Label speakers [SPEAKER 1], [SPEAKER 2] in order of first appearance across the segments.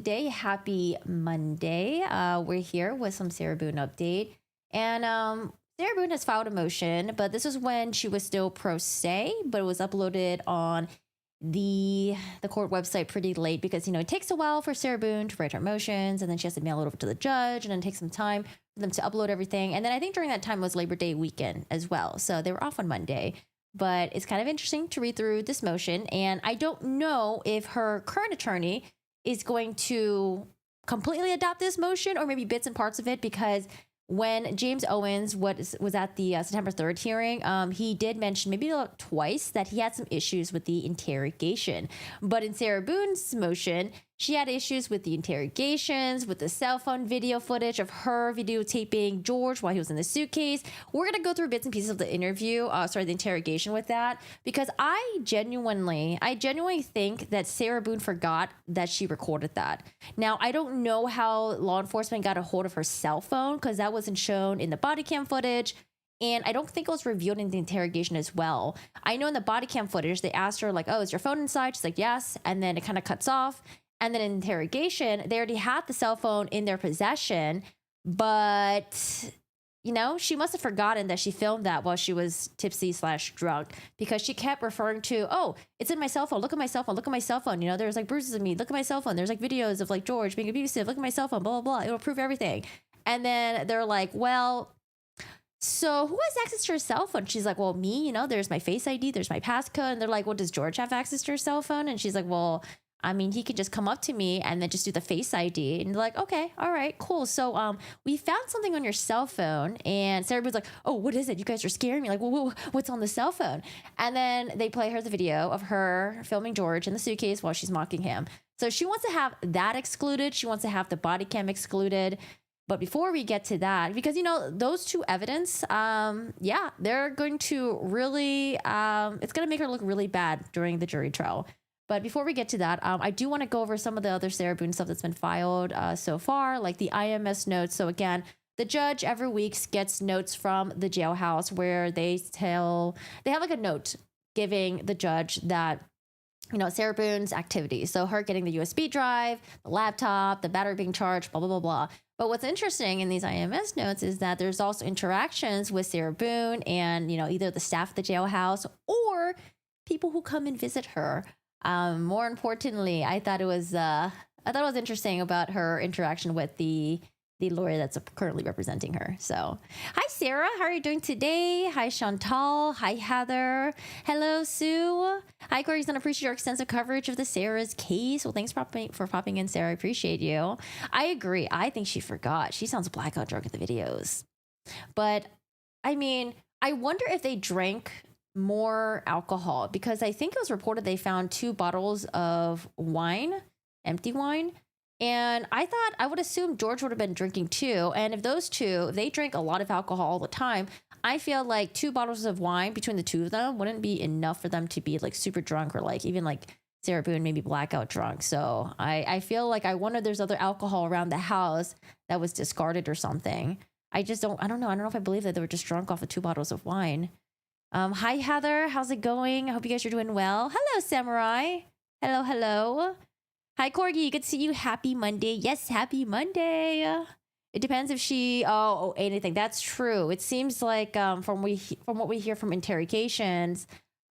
[SPEAKER 1] day? Happy Monday. We're here with some Sarah Boone update. And Sarah Boone has filed a motion, but this was when she was still pro se, but it was uploaded on the court website pretty late because, it takes a while for Sarah Boone to write her motions, and then she has to mail it over to the judge, and then it takes some time for them to upload everything. And then I think during that time was Labor Day weekend as well. So they were off on Monday. But it's kind of interesting to read through this motion. And I don't know if her current attorney is going to completely adopt this motion or maybe bits and parts of it, because when James Owens was at the September 3rd hearing, he did mention maybe twice that he had some issues with the interrogation. But in Sarah Boone's motion, she had issues with the interrogations, with the cell phone video footage of her videotaping George while he was in the suitcase. We're going to go through bits and pieces of the the interrogation with that, because I genuinely think that Sarah Boone forgot that she recorded that. Now, I don't know how law enforcement got a hold of her cell phone, because that wasn't shown in the body cam footage. And I don't think it was revealed in the interrogation as well. I know in the body cam footage, they asked her like, oh, is your phone inside? She's like, yes. And then it kind of cuts off. And then in interrogation, they already had the cell phone in their possession, but, she must have forgotten that she filmed that while she was tipsy/drunk, because she kept referring to, oh, it's in my cell phone. Look at my cell phone. Look at my cell phone. There's like bruises of me. Look at my cell phone. There's like videos of like George being abusive. Look at my cell phone, blah, blah, blah. It'll prove everything. And then they're like, well, so who has access to your cell phone? She's like, well, me, there's my Face ID. There's my passcode. And they're like, well, does George have access to your cell phone? And she's like, well, I mean, he could just come up to me and then just do the Face ID. And they're like, okay, all right, cool. So we found something on your cell phone. And Sarah was like, oh, what is it? You guys are scaring me. Like, whoa, what's on the cell phone? And then they play her the video of her filming George in the suitcase while she's mocking him. So she wants to have that excluded. She wants to have the body cam excluded. But before we get to that, because, those two evidence, they're going to really, it's going to make her look really bad during the jury trial. But before we get to that, I do want to go over some of the other Sarah Boone stuff that's been filed so far, like the IMS notes. So again, the judge every week gets notes from the jailhouse where they have like a note giving the judge that, Sarah Boone's activities. So her getting the USB drive, the laptop, the battery being charged, blah, blah, blah, blah. But what's interesting in these IMS notes is that there's also interactions with Sarah Boone and, either the staff at the jailhouse or people who come and visit her. More importantly, I thought it was interesting about her interaction with the lawyer that's currently representing her. So, hi Sarah, how are you doing today? Hi Chantal, hi Heather, hello Sue. Hi Corey, gonna appreciate your extensive coverage of the Sarah's case. Well, thanks for popping in, Sarah. I appreciate you. I agree. I think she forgot. She sounds blackout drunk in the videos. But I mean, I wonder if they drank more alcohol, because I think it was reported they found 2 bottles of wine, empty wine. And I thought, I would assume George would have been drinking too. And if those two, they drank a lot of alcohol all the time, I feel like 2 bottles of wine between the two of them wouldn't be enough for them to be like super drunk, or like even like Sarah Boone maybe blackout drunk. So I feel like, I wonder if there's other alcohol around the house that was discarded or something. I don't know. I don't know if I believe that they were just drunk off of 2 bottles of wine. Hi, Heather. How's it going? I hope you guys are doing well. Hello, Samurai. Hello. Hi, Corgi. Good to see you. Happy Monday. Yes, happy Monday. It depends if she anything. That's true. It seems like from what we hear from interrogations,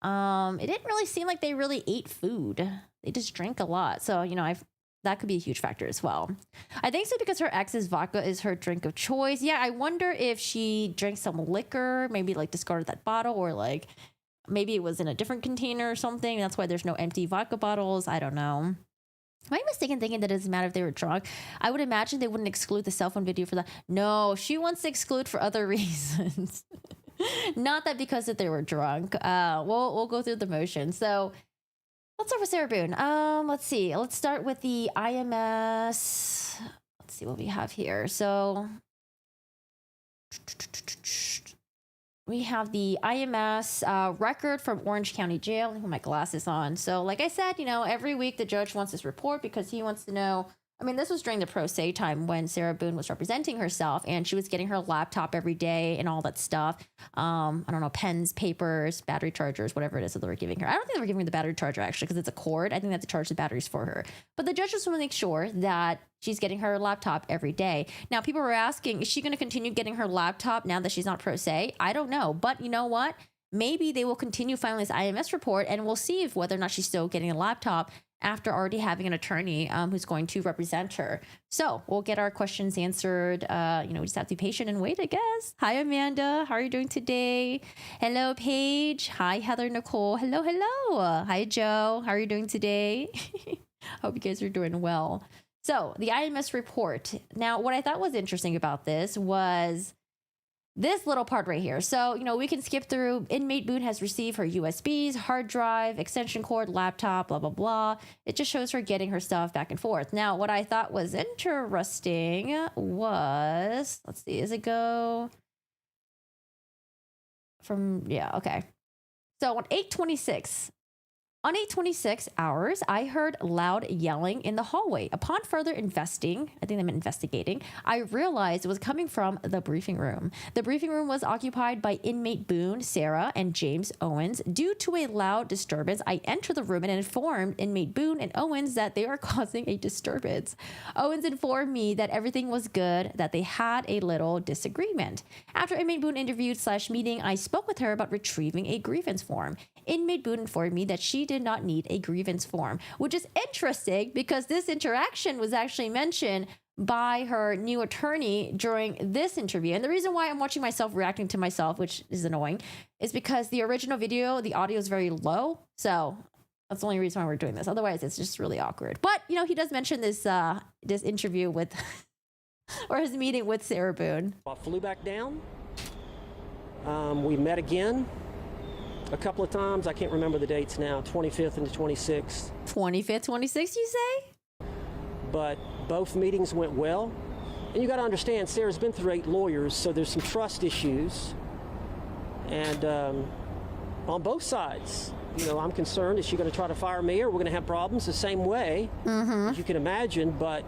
[SPEAKER 1] it didn't really seem like they really ate food. They just drank a lot. So that could be a huge factor as well. I think so, because her ex's vodka is her drink of choice. Yeah, I wonder if she drank some liquor, maybe like discarded that bottle, or like maybe it was in a different container or something. That's why there's no empty vodka bottles. I don't know. Am I mistaken thinking that it doesn't matter if they were drunk? I would imagine they wouldn't exclude the cell phone video for that. No, she wants to exclude for other reasons. Not that because that they were drunk. We'll go through the motion. So let's start with Sarah Boone. Let's see. Let's start with the IMS. Let's see what we have here. So we have the IMS record from Orange County Jail. Let me put my glasses on. So like I said, every week the judge wants this report because he wants to know, I mean, this was during the pro se time when Sarah Boone was representing herself and she was getting her laptop every day and all that stuff. I don't know, pens, papers, battery chargers, whatever it is that they were giving her. I don't think they were giving her the battery charger actually because it's a cord. I think they have to charge the batteries for her. But the judge just want to make sure that she's getting her laptop every day. Now, people were asking, is she going to continue getting her laptop now that she's not pro se? I don't know. But you know what? Maybe they will continue filing this IMS report and we'll see if whether or not she's still getting a laptop after already having an attorney who's going to represent her. So we'll get our questions answered. We just have to be patient and wait, I guess. Hi, Amanda. How are you doing today? Hello, Paige. Hi, Heather Nicole. Hello, hello. Hi, Joe. How are you doing today? Hope you guys are doing well. So the IMS report. Now, what I thought was interesting about this was this little part right here. So, we can skip through. Inmate Boone has received her USBs, hard drive, extension cord, laptop, blah, blah, blah. It just shows her getting her stuff back and forth. Now, what I thought was interesting was, let's see, does it go from, yeah, okay. So on 8:26 hours, I heard loud yelling in the hallway. Upon further investigating, I realized it was coming from the briefing room. The briefing room was occupied by inmate Boone, Sarah, and James Owens. Due to a loud disturbance, I entered the room and informed inmate Boone and Owens that they are causing a disturbance. Owens informed me that everything was good, that they had a little disagreement. After inmate Boone interviewed/meeting, I spoke with her about retrieving a grievance form. Inmate Boone informed me that she did not need a grievance form, which is interesting because this interaction was actually mentioned by her new attorney during this interview. And the reason why I'm watching myself reacting to myself, which is annoying, is because the original video, the audio is very low. So that's the only reason why we're doing this. Otherwise, it's just really awkward. But, he does mention this this interview with, or his meeting with Sarah Boone.
[SPEAKER 2] I flew back down. We met again a couple of times. I can't remember the dates now, 25th and the 26th.
[SPEAKER 1] 25th, 26th, you say?
[SPEAKER 2] But both meetings went well. And you got to understand, Sarah's been through 8 lawyers, so there's some trust issues. And on both sides, I'm concerned, is she going to try to fire me, or we're going to have problems the same way, as you can imagine, but...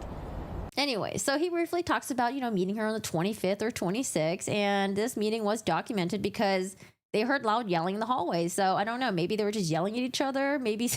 [SPEAKER 1] Anyway, so he briefly talks about, meeting her on the 25th or 26th, and this meeting was documented because they heard loud yelling in the hallway. So I don't know, maybe they were just yelling at each other. Maybe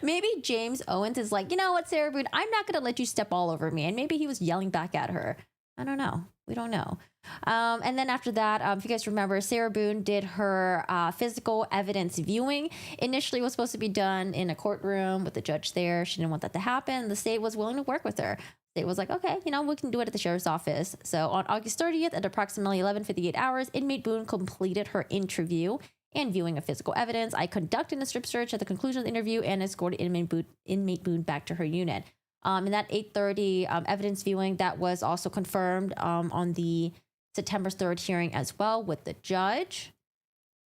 [SPEAKER 1] maybe James Owens is like, you know what, Sarah Boone, I'm not going to let you step all over me. And maybe he was yelling back at her. I don't know. We don't know. And then after that, if you guys remember, Sarah Boone did her physical evidence viewing. Initially, it was supposed to be done in a courtroom with the judge there. She didn't want that to happen. The state was willing to work with her. It was like, okay, we can do it at the sheriff's office. So on August 30th at approximately 11:58 hours, inmate Boone completed her interview and viewing of physical evidence. I conducted a strip search at the conclusion of the interview and escorted inmate Boone back to her unit. In that 8:30 evidence viewing, that was also confirmed on the September 3rd hearing as well with the judge.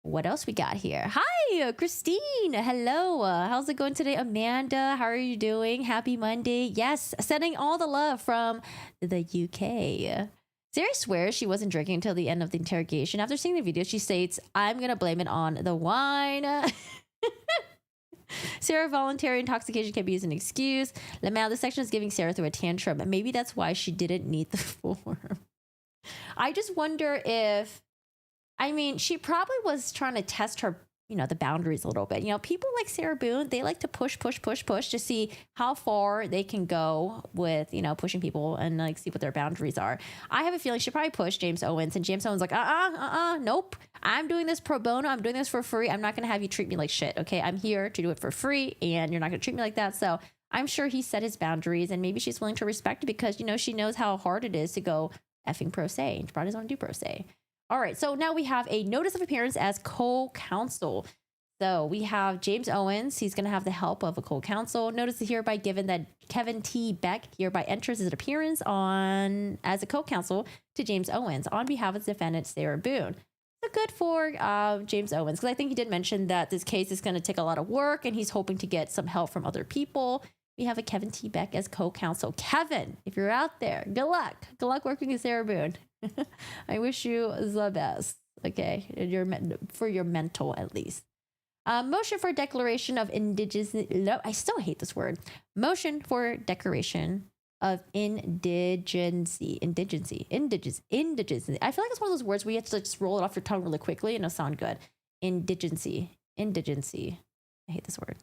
[SPEAKER 1] What else we got here? Hi, Christine. Hello. How's it going today? Amanda, how are you doing? Happy Monday. Yes, sending all the love from the UK. Sarah swears she wasn't drinking until the end of the interrogation. After seeing the video, she states, I'm going to blame it on the wine. Sarah, voluntary intoxication can be used as an excuse. Lamau, this section is giving Sarah through a tantrum. Maybe that's why she didn't need the form. I just wonder if... she probably was trying to test her, the boundaries a little bit. People like Sarah Boone, they like to push to see how far they can go with, pushing people and see what their boundaries are. I have a feeling she probably pushed James Owens, and James Owens like, nope. I'm doing this pro bono. I'm doing this for free. I'm not going to have you treat me like shit. Okay. I'm here to do it for free and you're not going to treat me like that. So I'm sure he set his boundaries and maybe she's willing to respect it because, she knows how hard it is to go effing pro se. She probably doesn't want to do pro se. All right, so now we have a notice of appearance as co-counsel. So we have James Owens. He's going to have the help of a co-counsel. Notice is hereby given that Kevin T. Beck hereby enters his appearance as a co-counsel to James Owens on behalf of the defendant, Sarah Boone. So good for James Owens, because I think he did mention that this case is going to take a lot of work and he's hoping to get some help from other people. We have a Kevin T. Beck as co-counsel. Kevin, if you're out there, good luck. Good luck working with Sarah Boone. I wish you the best, okay, for your mental at least. Motion for declaration of indigenous. No, I still hate this word. Motion for declaration of indigency. I feel like it's one of those words where you have to just roll it off your tongue really quickly and it'll sound good. Indigency. I hate this word.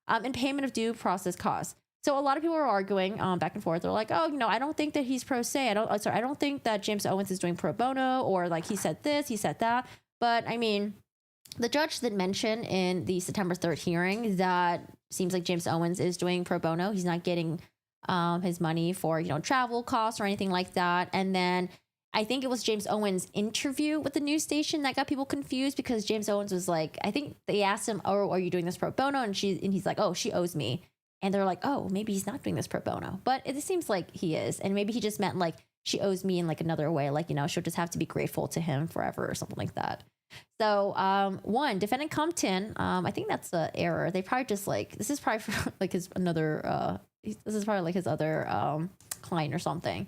[SPEAKER 1] And payment of due process costs. So a lot of people are arguing back and forth. They're like, oh, I don't think that he's pro se. I don't think that James Owens is doing pro bono, or like he said this, he said that. But I mean, the judge did mention in the September 3rd hearing that seems like James Owens is doing pro bono. He's not getting his money for, travel costs or anything like that. And then I think it was James Owens' interview with the news station that got people confused, because James Owens was like, I think they asked him, oh, are you doing this pro bono? And he's like, oh, she owes me. And they're like, oh, maybe he's not doing this pro bono. But it seems like he is. And maybe he just meant like she owes me in like another way. Like, she'll just have to be grateful to him forever or something like that. So, defendant Compton, I think that's an error. They probably just like, this is probably for like his other client or something.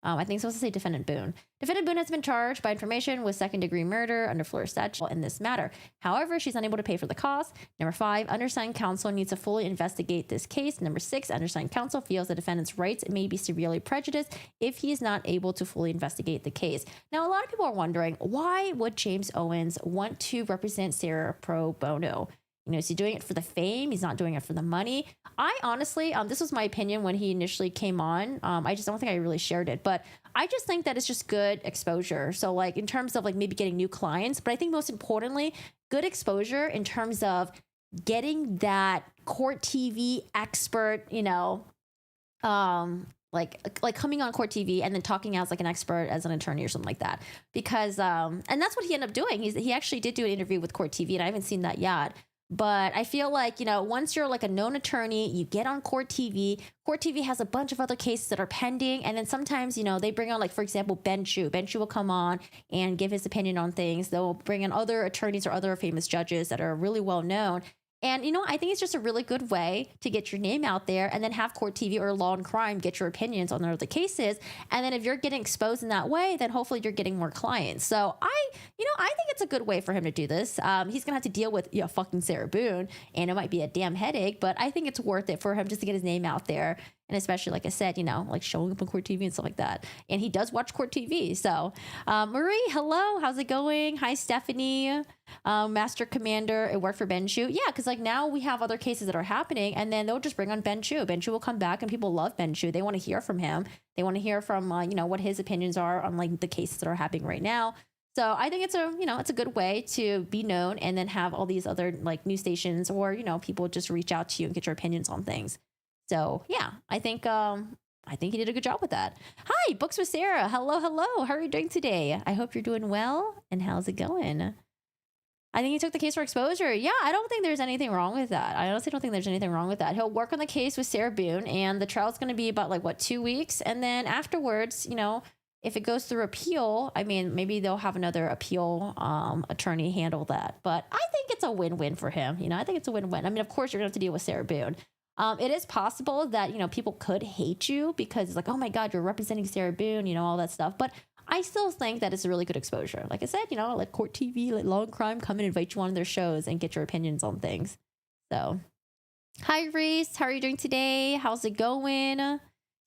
[SPEAKER 1] I think it's supposed to say defendant Boone. Defendant Boone has been charged by information with second-degree murder under Florida statute in this matter. However, she's unable to pay for the cost. Number 5, undersigned counsel needs to fully investigate this case. Number 6, undersigned counsel feels the defendant's rights may be severely prejudiced if he is not able to fully investigate the case. Now, a lot of people are wondering, why would James Owens want to represent Sarah pro bono? Is he doing it for the fame? He's not doing it for the money. I honestly, this was my opinion when he initially came on. I just don't think I really shared it, but I just think that it's just good exposure. So like in terms of like maybe getting new clients, but I think most importantly, good exposure in terms of getting that court TV expert, like coming on court TV and then talking as like an expert as an attorney or something like that. Because, and that's what he ended up doing. He actually did do an interview with court TV, and I haven't seen that yet. But I feel like, once you're like a known attorney, you get on court TV. Court TV has a bunch of other cases that are pending. And then sometimes, they bring on, like, for example, Ben Chu. Ben Chu will come on and give his opinion on things. They'll bring in other attorneys or other famous judges that are really well known. And, I think it's just a really good way to get your name out there, and then have court TV or Law and Crime get your opinions on other cases. And then if you're getting exposed in that way, then hopefully you're getting more clients. So I think it's a good way for him to do this. He's going to have to deal with, fucking Sarah Boone, and it might be a damn headache, but I think it's worth it for him just to get his name out there. And especially, like I said, like showing up on court TV and stuff like that. And he does watch court TV. So, Marie, hello. How's it going? Hi, Stephanie. Master Commander. It worked for Ben Chu. Yeah, because like now we have other cases that are happening, and then they'll just bring on Ben Chu. Ben Chu will come back, and people love Ben Chu. They want to hear from him. They want to hear from, what his opinions are on like the cases that are happening right now. So I think it's a good way to be known, and then have all these other like news stations or, people just reach out to you and get your opinions on things. So yeah, I think you did a good job with that. Hi, Books with Sarah. Hello. How are you doing today? I hope you're doing well. And how's it going? I think he took the case for exposure. Yeah, I don't think there's anything wrong with that. I honestly don't think there's anything wrong with that. He'll work on the case with Sarah Boone, and the trial's going to be about 2 weeks. And then afterwards, if it goes through appeal, I mean, maybe they'll have another appeal attorney handle that. But I think it's a win-win for him. I think it's a win-win. I mean, of course, you're going to have to deal with Sarah Boone. It is possible that, people could hate you because it's like, oh my God, you're representing Sarah Boone, all that stuff. But I still think that it's a really good exposure. Like I said, let court TV, let Law and Crime come and invite you on their shows and get your opinions on things. So, hi, Reese. How are you doing today? How's it going?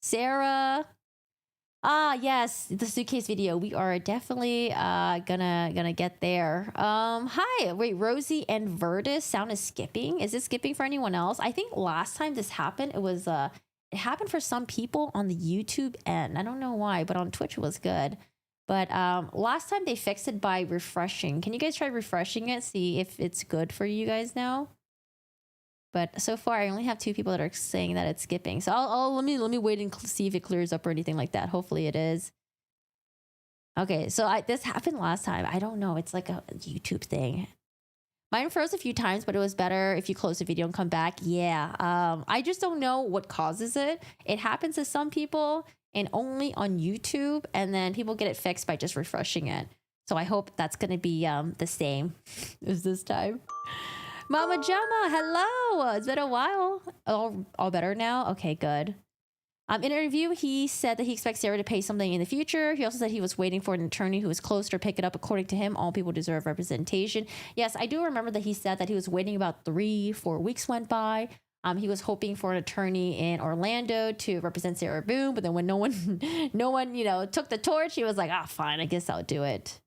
[SPEAKER 1] Sarah. Yes, the suitcase video. We are definitely gonna get there. Hi, wait, Rosie and Verdis sound is skipping. Is it skipping for anyone else? I think last time this happened, it happened for some people on the YouTube end. I don't know why, but on Twitch it was good. But last time they fixed it by refreshing. Can you guys try refreshing it? See if it's good for you guys now. But so far, I only have 2 people that are saying that it's skipping. So let me wait and see if it clears up or anything like that. Hopefully it is. Okay, so this happened last time. I don't know. It's like a YouTube thing. Mine froze a few times, but it was better if you close the video and come back. Yeah. I just don't know what causes it. It happens to some people and only on YouTube, and then people get it fixed by just refreshing it. So I hope that's going to be the same as this time. Mama Gemma, hello. It's been a while. All better now? Okay, good. In an interview, he said that he expects Sarah to pay something in the future. He also said he was waiting for an attorney who was close to pick it up. According to him, all people deserve representation. Yes, I do remember that he said that he was waiting about 3-4 weeks went by. He was hoping for an attorney in Orlando to represent Sarah Boone, but then when no one, took the torch, he was like, fine, I guess I'll do it.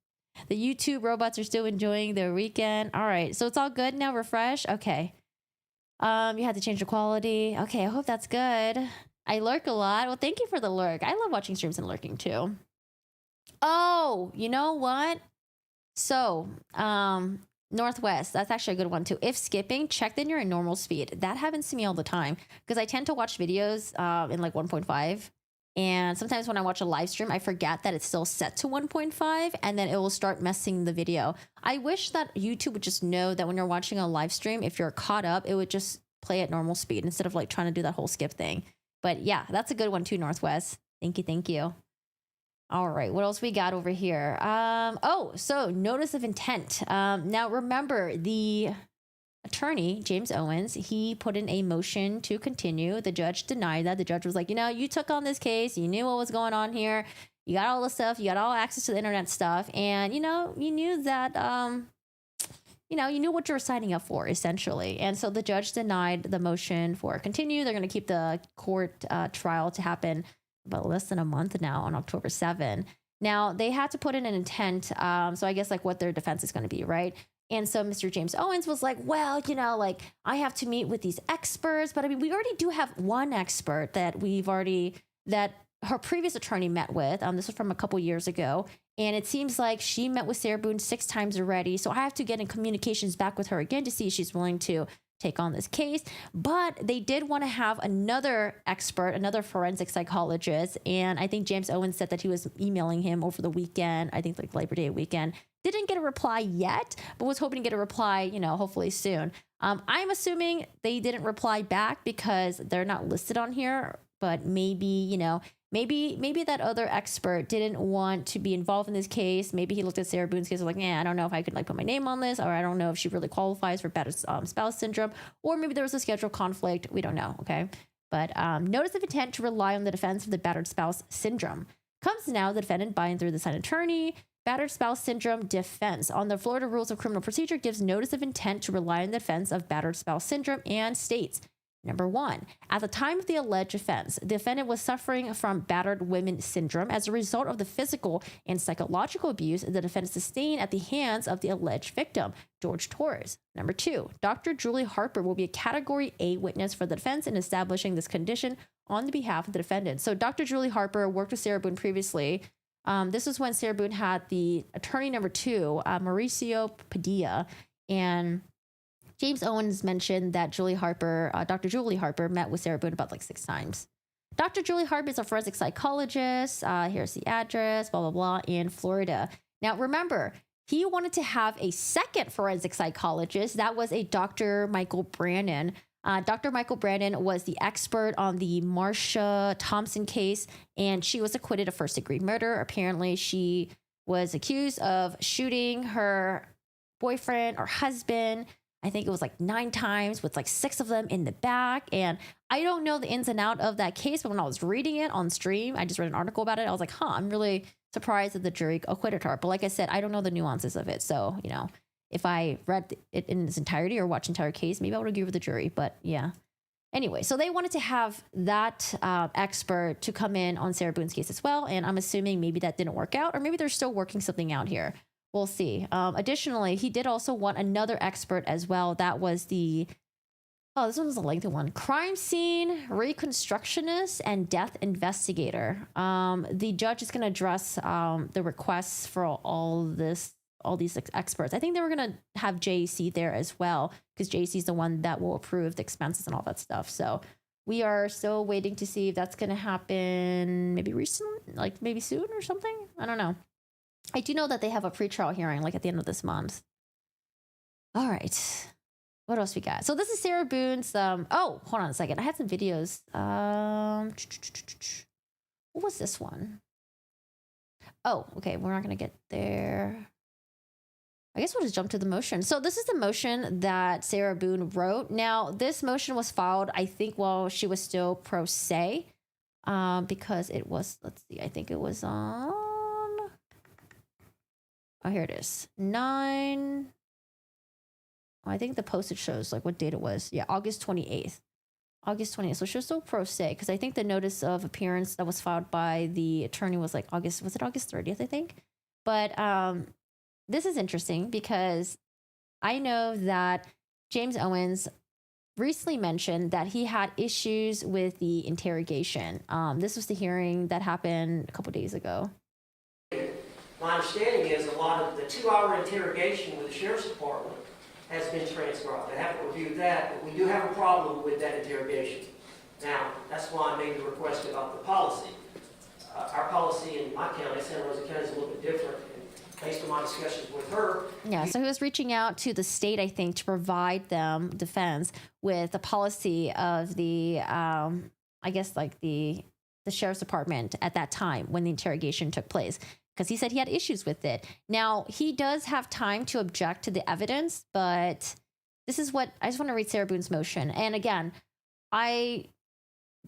[SPEAKER 1] The YouTube robots are still enjoying their weekend. All right, so it's all good now. Refresh. Okay. You had to change the quality. Okay, I hope that's good. I lurk a lot. Well, thank you for the lurk. I love watching streams and lurking too. Oh, you know what? So, Northwest, that's actually a good one too. If skipping, check that you're in normal speed. That happens to me all the time because I tend to watch videos in like 1.5. And sometimes when I watch a live stream, I forget that it's still set to 1.5 and then it will start messing the video. I wish that YouTube would just know that when you're watching a live stream, if you're caught up, it would just play at normal speed instead of like trying to do that whole skip thing. But yeah, that's a good one too, Northwest. Thank you. Thank you. All right, what else we got over here? So notice of intent. Now remember, the attorney, James Owens, he put in a motion to continue. The judge denied that. The judge was like, you took on this case. You knew what was going on here. You got all the stuff. You got all access to the internet stuff. And, you knew that, you knew what you were signing up for, essentially. And so the judge denied the motion for continue. They're going to keep the court trial to happen about less than a month now on October 7. Now, they had to put in an intent. So I guess like what their defense is going to be, right? And so Mr. James Owens was like, well, I have to meet with these experts. But I mean, we already do have one expert that her previous attorney met with. This was from a couple years ago. And it seems like she met with Sarah Boone 6 times already. So I have to get in communications back with her again to see if she's willing to take on this case. But they did want to have another expert, another forensic psychologist. And I think James Owens said that he was emailing him over the weekend, I think like Labor Day weekend. Didn't get a reply yet, but was hoping to get a reply, hopefully soon. I'm assuming they didn't reply back because they're not listed on here, but maybe, maybe that other expert didn't want to be involved in this case. Maybe he looked at Sarah Boone's case and was like, I don't know if I could put my name on this, or I don't know if she really qualifies for battered spouse syndrome, or maybe there was a schedule conflict. We don't know. Okay. But notice of intent to rely on the defense of the battered spouse syndrome comes now the defendant by and through the signed attorney. Battered spouse syndrome defense on the Florida Rules of Criminal Procedure gives notice of intent to rely on the defense of battered spouse syndrome and states, number 1, at the time of the alleged offense, the defendant was suffering from battered women syndrome as a result of the physical and psychological abuse the defendant sustained at the hands of the alleged victim, George Torres. Number 2, Dr. Julie Harper will be a Category A witness for the defense in establishing this condition on the behalf of the defendant. So Dr. Julie Harper worked with Sarah Boone previously. This is when Sarah Boone had the attorney number 2, Mauricio Padilla, and James Owens mentioned that Dr. Julie Harper met with Sarah Boone about 6 times. Dr. Julie Harper is a forensic psychologist. Here's the address, blah, blah, blah, in Florida. Now, remember, he wanted to have a second forensic psychologist. That was a Dr. Michael Brannon. Dr. Michael Brannon was the expert on the Marsha Thompson case, and she was acquitted of first-degree murder. Apparently, she was accused of shooting her boyfriend or husband. I think it was 9 times with 6 of them in the back. And I don't know the ins and out of that case, but when I was reading it on stream, I just read an article about it. I was like, I'm really surprised that the jury acquitted her. But like I said, I don't know the nuances of it. So, if I read it in its entirety or watched the entire case, maybe I would agree with the jury. But yeah. Anyway, so they wanted to have that expert to come in on Sarah Boone's case as well. And I'm assuming maybe that didn't work out, or maybe they're still working something out here. We'll see. Additionally, he did also want another expert as well. That was this one was a lengthy one. Crime scene reconstructionist and death investigator. The judge is going to address the requests for all these experts. I think they were going to have JC there as well, because JC is the one that will approve the expenses and all that stuff. So we are still waiting to see if that's going to happen maybe recently, maybe soon or something. I don't know. I do know that they have a pretrial hearing at the end of this month. All right. What else we got? So this is Sarah Boone's, hold on a second. I had some videos. What was this one? Oh, okay. We're not going to get there. I guess we'll just jump to the motion. So this is the motion that Sarah Boone wrote. Now, this motion was filed, I think, while she was still pro se. because it was, let's see, I think it was on, oh, here it is, 9, I think the postage shows like what date it was. Yeah, August 28th. August 20th. So she was still pro se because I think the notice of appearance that was filed by the attorney was like August, was it August 30th, I think? But this is interesting because I know that James Owens recently mentioned that he had issues with the interrogation. This was the hearing that happened a couple days ago.
[SPEAKER 2] My understanding is a lot of the 2-hour interrogation with the Sheriff's Department has been transcribed. I haven't reviewed that, but we do have a problem with that interrogation. Now, that's why I made the request about the policy. Our policy in my county, Santa Rosa County, is a little bit different. And based on my discussions with her.
[SPEAKER 1] Yeah, so he was reaching out to the state, I think, to provide them, defense, with the policy of the, I guess, like the Sheriff's Department at that time when the interrogation took place. Because he said he had issues with it. Now, he does have time to object to the evidence, but this is what I just want to read Sarah Boone's motion. And again, I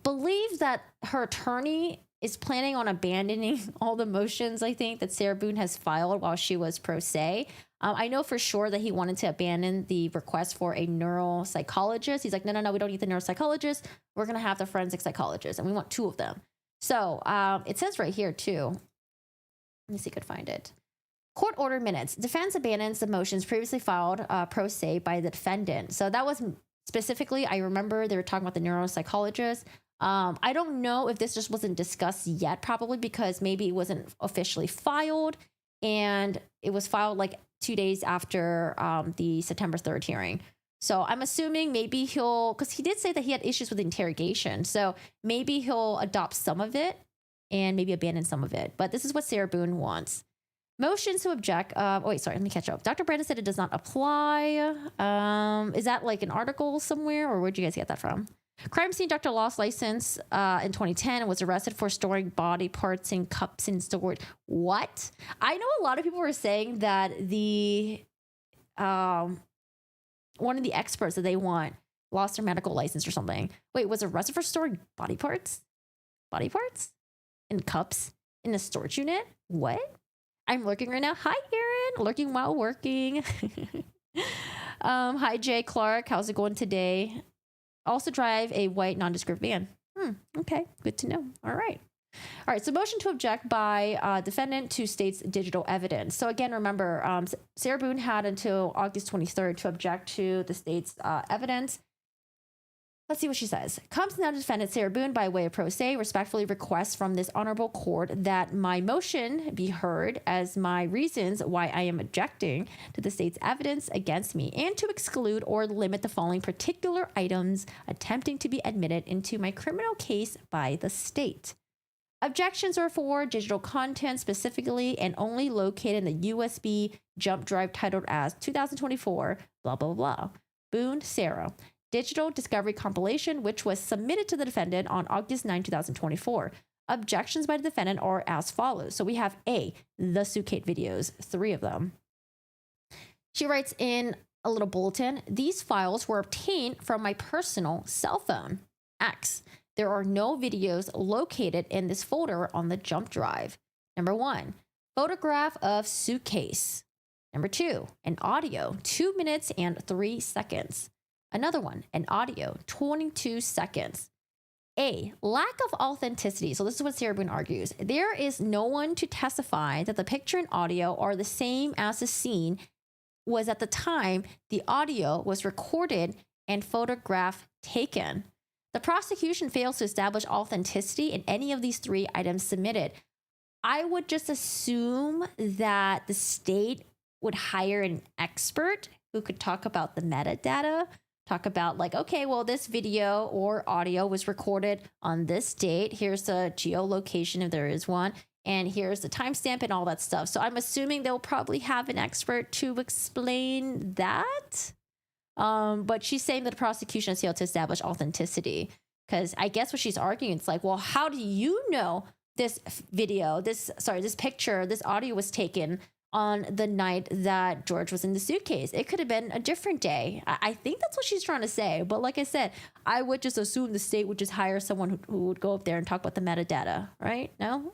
[SPEAKER 1] believe that her attorney is planning on abandoning all the motions, I think, that Sarah Boone has filed while she was pro se. I know for sure that he wanted to abandon the request for a neuropsychologist. He's like, no, we don't need the neuropsychologist. We're going to have the forensic psychologist, and we want 2 of them. So it says right here, too. Let me see if I could find it. Court order minutes. Defense abandons the motions previously filed pro se by the defendant. So that was specifically, I remember they were talking about the neuropsychologist. I don't know if this just wasn't discussed yet, probably because maybe it wasn't officially filed, and it was filed like 2 days after the September 3rd hearing. So I'm assuming maybe he'll, because he did say that he had issues with interrogation. So maybe he'll adopt some of it and maybe abandon some of it. But this is what Sarah Boone wants. Motions to object. Let me catch up. Dr. Brandon said it does not apply. Is that like an article somewhere, or where'd you guys get that from? Crime scene doctor lost license in 2010 and was arrested for storing body parts in cups in storage. What? I know a lot of people were saying that the one of the experts that they want lost their medical license or something. Wait, was arrested for storing body parts? Body parts? In cups in a storage unit? What? I'm lurking right now. Hi, Aaron. Lurking while working. Hi, Jay Clark. How's it going today? Also drive a white nondescript van. Okay, good to know. All right. So motion to object by defendant to state's digital evidence. So again, remember, Sarah Boone had until August 23rd to object to the state's evidence. Let's see what she says. Comes now to defendant Sarah Boone by way of pro se, respectfully requests from this honorable court that my motion be heard as my reasons why I am objecting to the state's evidence against me, and to exclude or limit the following particular items attempting to be admitted into my criminal case by the state. Objections are for digital content specifically and only located in the USB jump drive titled as 2024, blah, blah, blah. Boone, Sarah. Digital discovery compilation, which was submitted to the defendant on August 9, 2024. Objections by the defendant are as follows. So we have A, the Suitcase videos, 3 of them. She writes in a little bulletin, these files were obtained from my personal cell phone. X, there are no videos located in this folder on the jump drive. Number 1, photograph of suitcase. Number 2, an audio, 2 minutes and 3 seconds. Another one, an audio, 22 seconds. A, lack of authenticity. So this is what Sarah Boone argues. There is no one to testify that the picture and audio are the same as the scene was at the time the audio was recorded and photograph taken. The prosecution fails to establish authenticity in any of these 3 items submitted. I would just assume that the state would hire an expert who could talk about the metadata, talk about like, okay, well, this video or audio was recorded on this date. Here's the geolocation if there is one. And here's the timestamp and all that stuff. So I'm assuming they'll probably have an expert to explain that. But she's saying that the prosecution has failed to establish authenticity. Because I guess what she's arguing, it's like, well, how do you know this video, this picture, this audio was taken on the night that George was in the suitcase. It could have been a different day. I think that's what she's trying to say. But like I said, I would just assume the state would just hire someone who would go up there and talk about the metadata, right? No?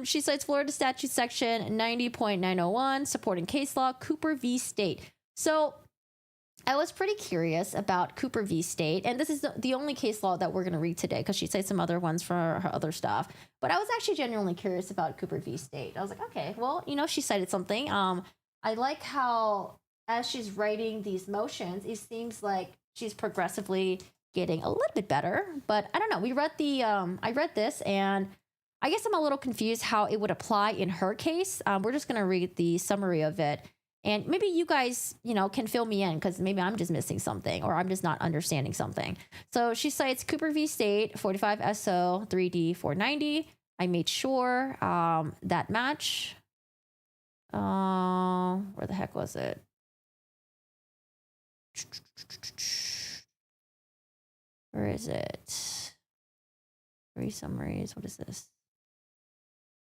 [SPEAKER 1] She cites Florida statute section 90.901, supporting case law, Cooper v. State. So I was pretty curious about Cooper v. State, and this is the only case law that we're going to read today because she cites some other ones for her other stuff. But I was actually genuinely curious about Cooper v. State. I was like, okay, well, she cited something. I like how as she's writing these motions, it seems like she's progressively getting a little bit better. But I don't know. I read this, and I guess I'm a little confused how it would apply in her case. We're just going to read the summary of it. And maybe you guys, can fill me in because maybe I'm just missing something or I'm just not understanding something. So she cites Cooper v. State, 45 SO 3D 490. I made sure that match. Where the heck was it? Where is it? Three summaries. What is this?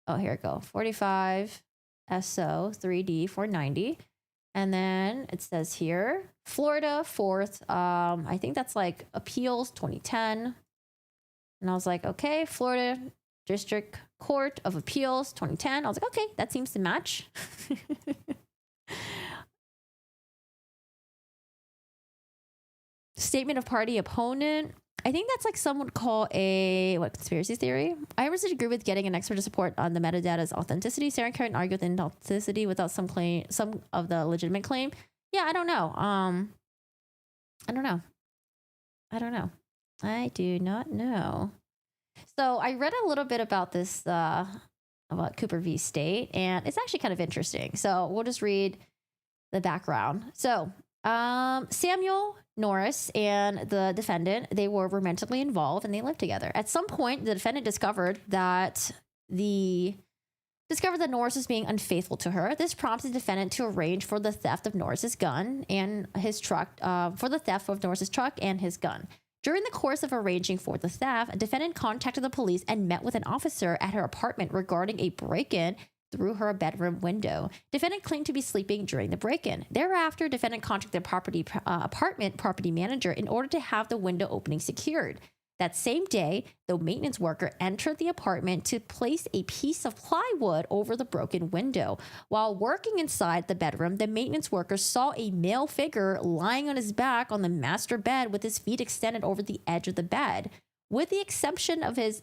[SPEAKER 1] Oh, here we go. 45 SO 3D 490. And then it says here, Florida 4th. I think that's like appeals 2010. And I was like, okay, Florida District Court of Appeals 2010. I was like, okay, that seems to match. Statement of party opponent. I think that's like some would call a conspiracy theory. I always agree with getting an expert to support on the metadata's authenticity. Sarah can't argue with inauthenticity without some of the legitimate claim. Yeah, I don't know. I don't know. I do not know. So I read a little bit about this about Cooper v. State, and it's actually kind of interesting. So we'll just read the background. So Samuel Norris and the defendant, they were romantically involved and they lived together. At some point, the defendant discovered that Norris was being unfaithful to her. This prompted the defendant to arrange for the theft of Norris's gun and his truck, and his gun. During the course of arranging for the theft, a defendant contacted the police and met with an officer at her apartment regarding a break-in through her bedroom window. Defendant claimed to be sleeping during the break-in. Thereafter, defendant contacted the apartment property manager in order to have the window opening secured. That same day, the maintenance worker entered the apartment to place a piece of plywood over the broken window. While working inside the bedroom, the maintenance worker saw a male figure lying on his back on the master bed with his feet extended over the edge of the bed. With the exceptions of his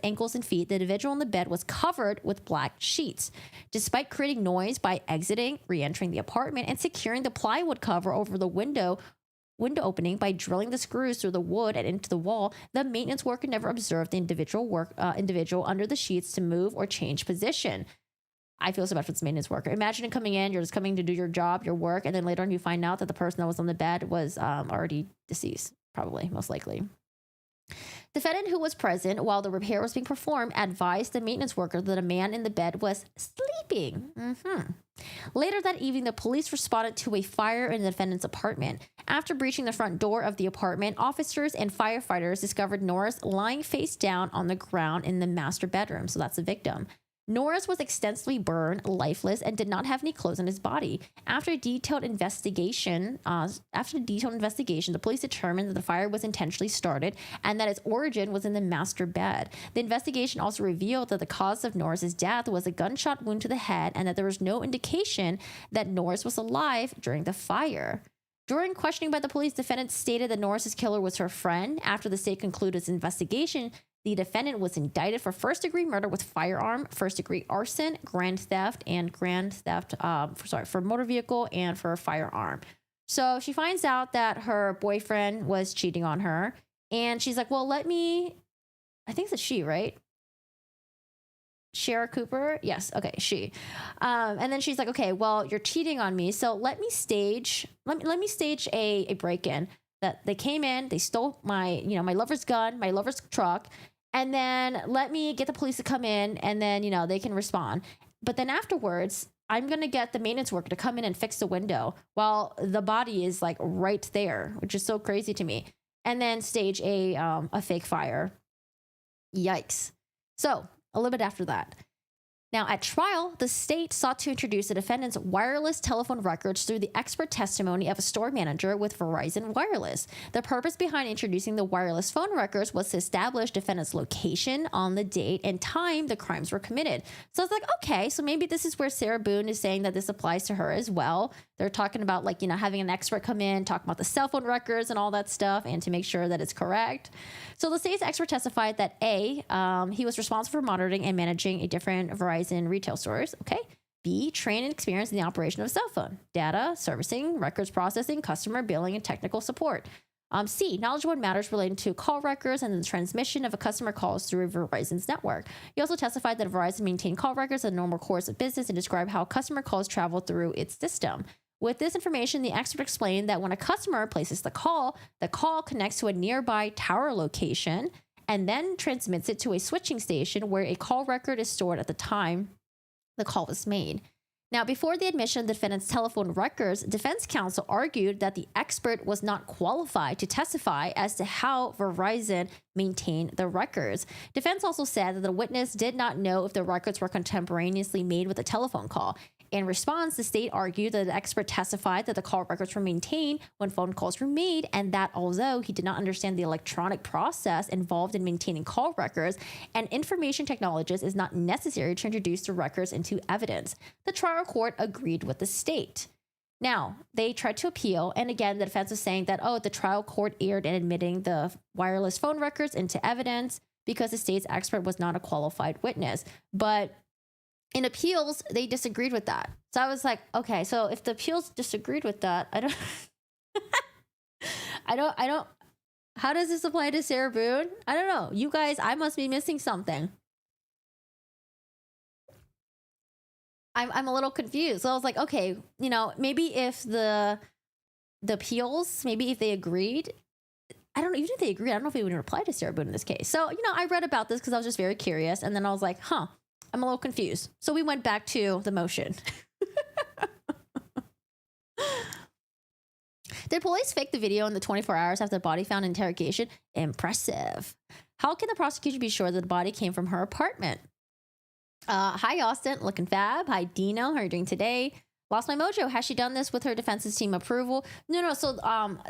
[SPEAKER 1] ankles and feet, the individual in the bed was covered with black sheets. Despite creating noise by exiting, re-entering the apartment, and securing the plywood cover over the window opening by drilling the screws through the wood and into the wall, the maintenance worker never observed the individual under the sheets to move or change position. I feel so bad for this maintenance worker. Imagine coming in, you're just coming to do your job, your work, and then later on you find out that the person that was on the bed was already deceased, probably, most likely. Defendant, who was present while the repair was being performed, advised the maintenance worker that a man in the bed was sleeping. Later that evening, the police responded to a fire in the defendant's apartment. After breaching the front door of the apartment, officers and firefighters discovered Norris lying face down on the ground in the master bedroom. So that's the victim. Norris was extensively burned, lifeless, and did not have any clothes on his body. After a detailed investigation, the police determined that the fire was intentionally started and that its origin was in the master bed. The investigation also revealed that the cause of Norris's death was a gunshot wound to the head and that there was no indication that Norris was alive during the fire. During questioning by the police, defendant stated that Norris's killer was her friend. After the state concluded its investigation, the defendant was indicted for first-degree murder with firearm, first-degree arson, grand theft for motor vehicle and for a firearm. So she finds out that her boyfriend was cheating on her, and she's like, well, I think it's she, right? Shara Cooper? Yes. Okay. She. And then she's like, okay, well, you're cheating on me. So let me stage a break-in that they came in, they stole my lover's gun, my lover's truck. And then let me get the police to come in and then, they can respond. But then afterwards, I'm going to get the maintenance worker to come in and fix the window while the body is like right there, which is so crazy to me. And then stage a fake fire. Yikes. So a little bit after that, Now, at trial, the state sought to introduce the defendant's wireless telephone records through the expert testimony of a store manager with Verizon Wireless. The purpose behind introducing the wireless phone records was to establish defendant's location on the date and time the crimes were committed. So it's like, okay, so maybe this is where Sarah Boone is saying that this applies to her as well. They're talking about, like, having an expert come in, talk about the cell phone records and all that stuff, and to make sure that it's correct. So the state's expert testified that he was responsible for monitoring and managing a different Verizon retail stores. Okay. B, trained and experienced in the operation of a cell phone, data, servicing, records processing, customer billing, and technical support. C, knowledgeable in matters relating to call records and the transmission of a customer calls through Verizon's network. He also testified that Verizon maintained call records in a normal course of business and described how customer calls travel through its system. With this information, the expert explained that when a customer places the call connects to a nearby tower location and then transmits it to a switching station where a call record is stored at the time the call was made. Now, before the admission of the defendant's telephone records, defense counsel argued that the expert was not qualified to testify as to how Verizon maintained the records. Defense also said that the witness did not know if the records were contemporaneously made with a telephone call. In response, the state argued that the expert testified that the call records were maintained when phone calls were made, and that although he did not understand the electronic process involved in maintaining call records, an information technologist is not necessary to introduce the records into evidence. The trial court agreed with the state. Now, they tried to appeal, and again, the defense was saying that, the trial court erred in admitting the wireless phone records into evidence because the state's expert was not a qualified witness. But in appeals, they disagreed with that. So I was like, okay, so if the appeals disagreed with that, I don't, how does this apply to Sarah Boone? I don't know. You guys, I must be missing something. I'm a little confused. So I was like, okay, maybe if the appeals, maybe if they agreed, even if they agreed, I don't know if they would reply to Sarah Boone in this case. So, I read about this because I was just very curious. And then I was like, I'm a little confused. So we went back to the motion. Did police fake the video in the 24 hours after the body found in interrogation? Impressive. How can the prosecution be sure that the body came from her apartment? Hi, Austin. Looking fab. Hi, Dino. How are you doing today? Lost my mojo. Has she done this with her defense's team approval? No. So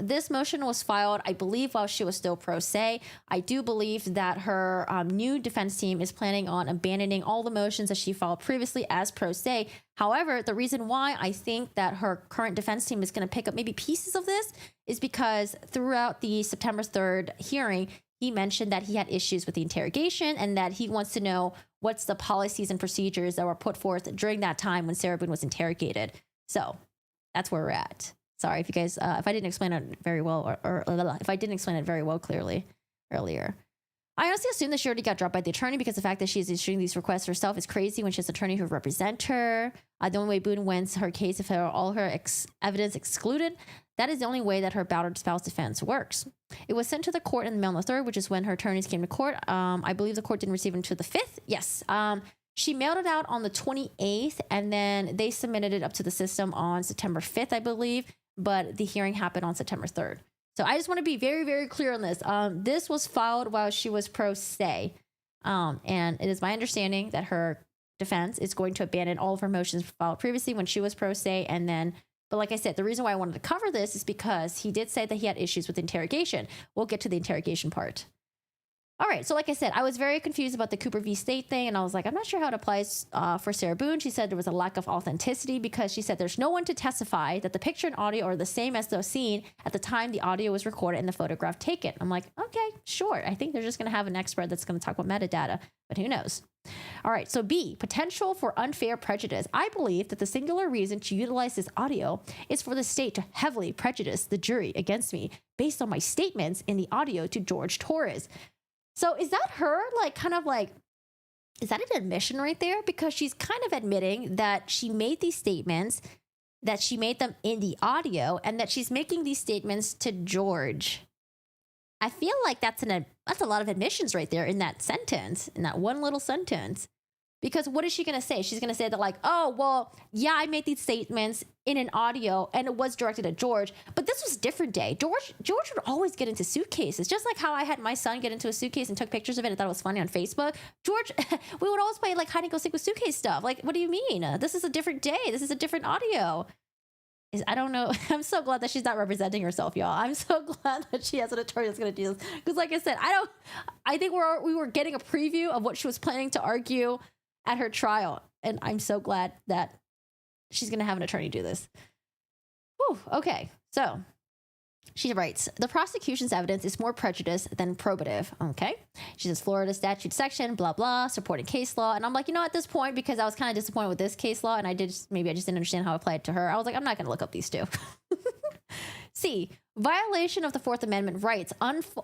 [SPEAKER 1] this motion was filed, I believe, while she was still pro se. I do believe that her new defense team is planning on abandoning all the motions that she filed previously as pro se. However, the reason why I think that her current defense team is going to pick up maybe pieces of this is because throughout the September 3rd hearing, he mentioned that he had issues with the interrogation and that he wants to know what's the policies and procedures that were put forth during that time when Sarah Boone was interrogated. So that's where we're at. Sorry if you guys, if I didn't explain it very well, or if I didn't explain it very well clearly earlier. I honestly assume that she already got dropped by the attorney because the fact that she's issuing these requests herself is crazy when she has an attorney who represent her. The only way Boone wins her case if all her evidence excluded. That is the only way that her battered spouse defense works. It was sent to the court in the mail on the 3rd, which is when her attorneys came to court. I believe the court didn't receive it until the 5th. Yes. She mailed it out on the 28th, and then they submitted it up to the system on September 5th, I believe. But the hearing happened on September 3rd. So I just want to be very, very clear on this. This was filed while she was pro se. And it is my understanding that her defense is going to abandon all of her motions filed previously when she was pro se. But like I said, the reason why I wanted to cover this is because he did say that he had issues with interrogation. We'll get to the interrogation part. All right. So like I said, I was very confused about the Cooper v. State thing. And I was like, I'm not sure how it applies for Sarah Boone. She said there was a lack of authenticity because she said there's no one to testify that the picture and audio are the same as the scene at the time the audio was recorded and the photograph taken. I'm like, okay, sure. I think they're just going to have an expert that's going to talk about metadata, but who knows? All right. So B, potential for unfair prejudice. I believe that the singular reason to utilize this audio is for the state to heavily prejudice the jury against me based on my statements in the audio to George Torres. So is that her, is that an admission right there? Because she's kind of admitting that she made these statements, that she made them in the audio, and that she's making these statements to George. I feel like that's a lot of admissions right there in that sentence, in that one little sentence. Because what is she going to say? She's going to say that like, oh, well, yeah, I made these statements in an audio and it was directed at George, but this was a different day. George would always get into suitcases, just like how I had my son get into a suitcase and took pictures of it and thought it was funny on Facebook. George, we would always play like hide and go seek with suitcase stuff. Like, what do you mean? This is a different day. This is a different audio. I don't know. I'm so glad that she's not representing herself, y'all. I'm so glad that she has an attorney that's going to do this. Because like I said, I think we were getting a preview of what she was planning to argue at her trial. And I'm so glad that she's going to have an attorney do this. Whew, okay. So she writes, the prosecution's evidence is more prejudice than probative. Okay. She says Florida statute section, blah, blah, supporting case law. And I'm like, at this point, because I was kind of disappointed with this case law and maybe I just didn't understand how it applied to her. I was like, I'm not going to look up these two. C, violation of the Fourth Amendment rights.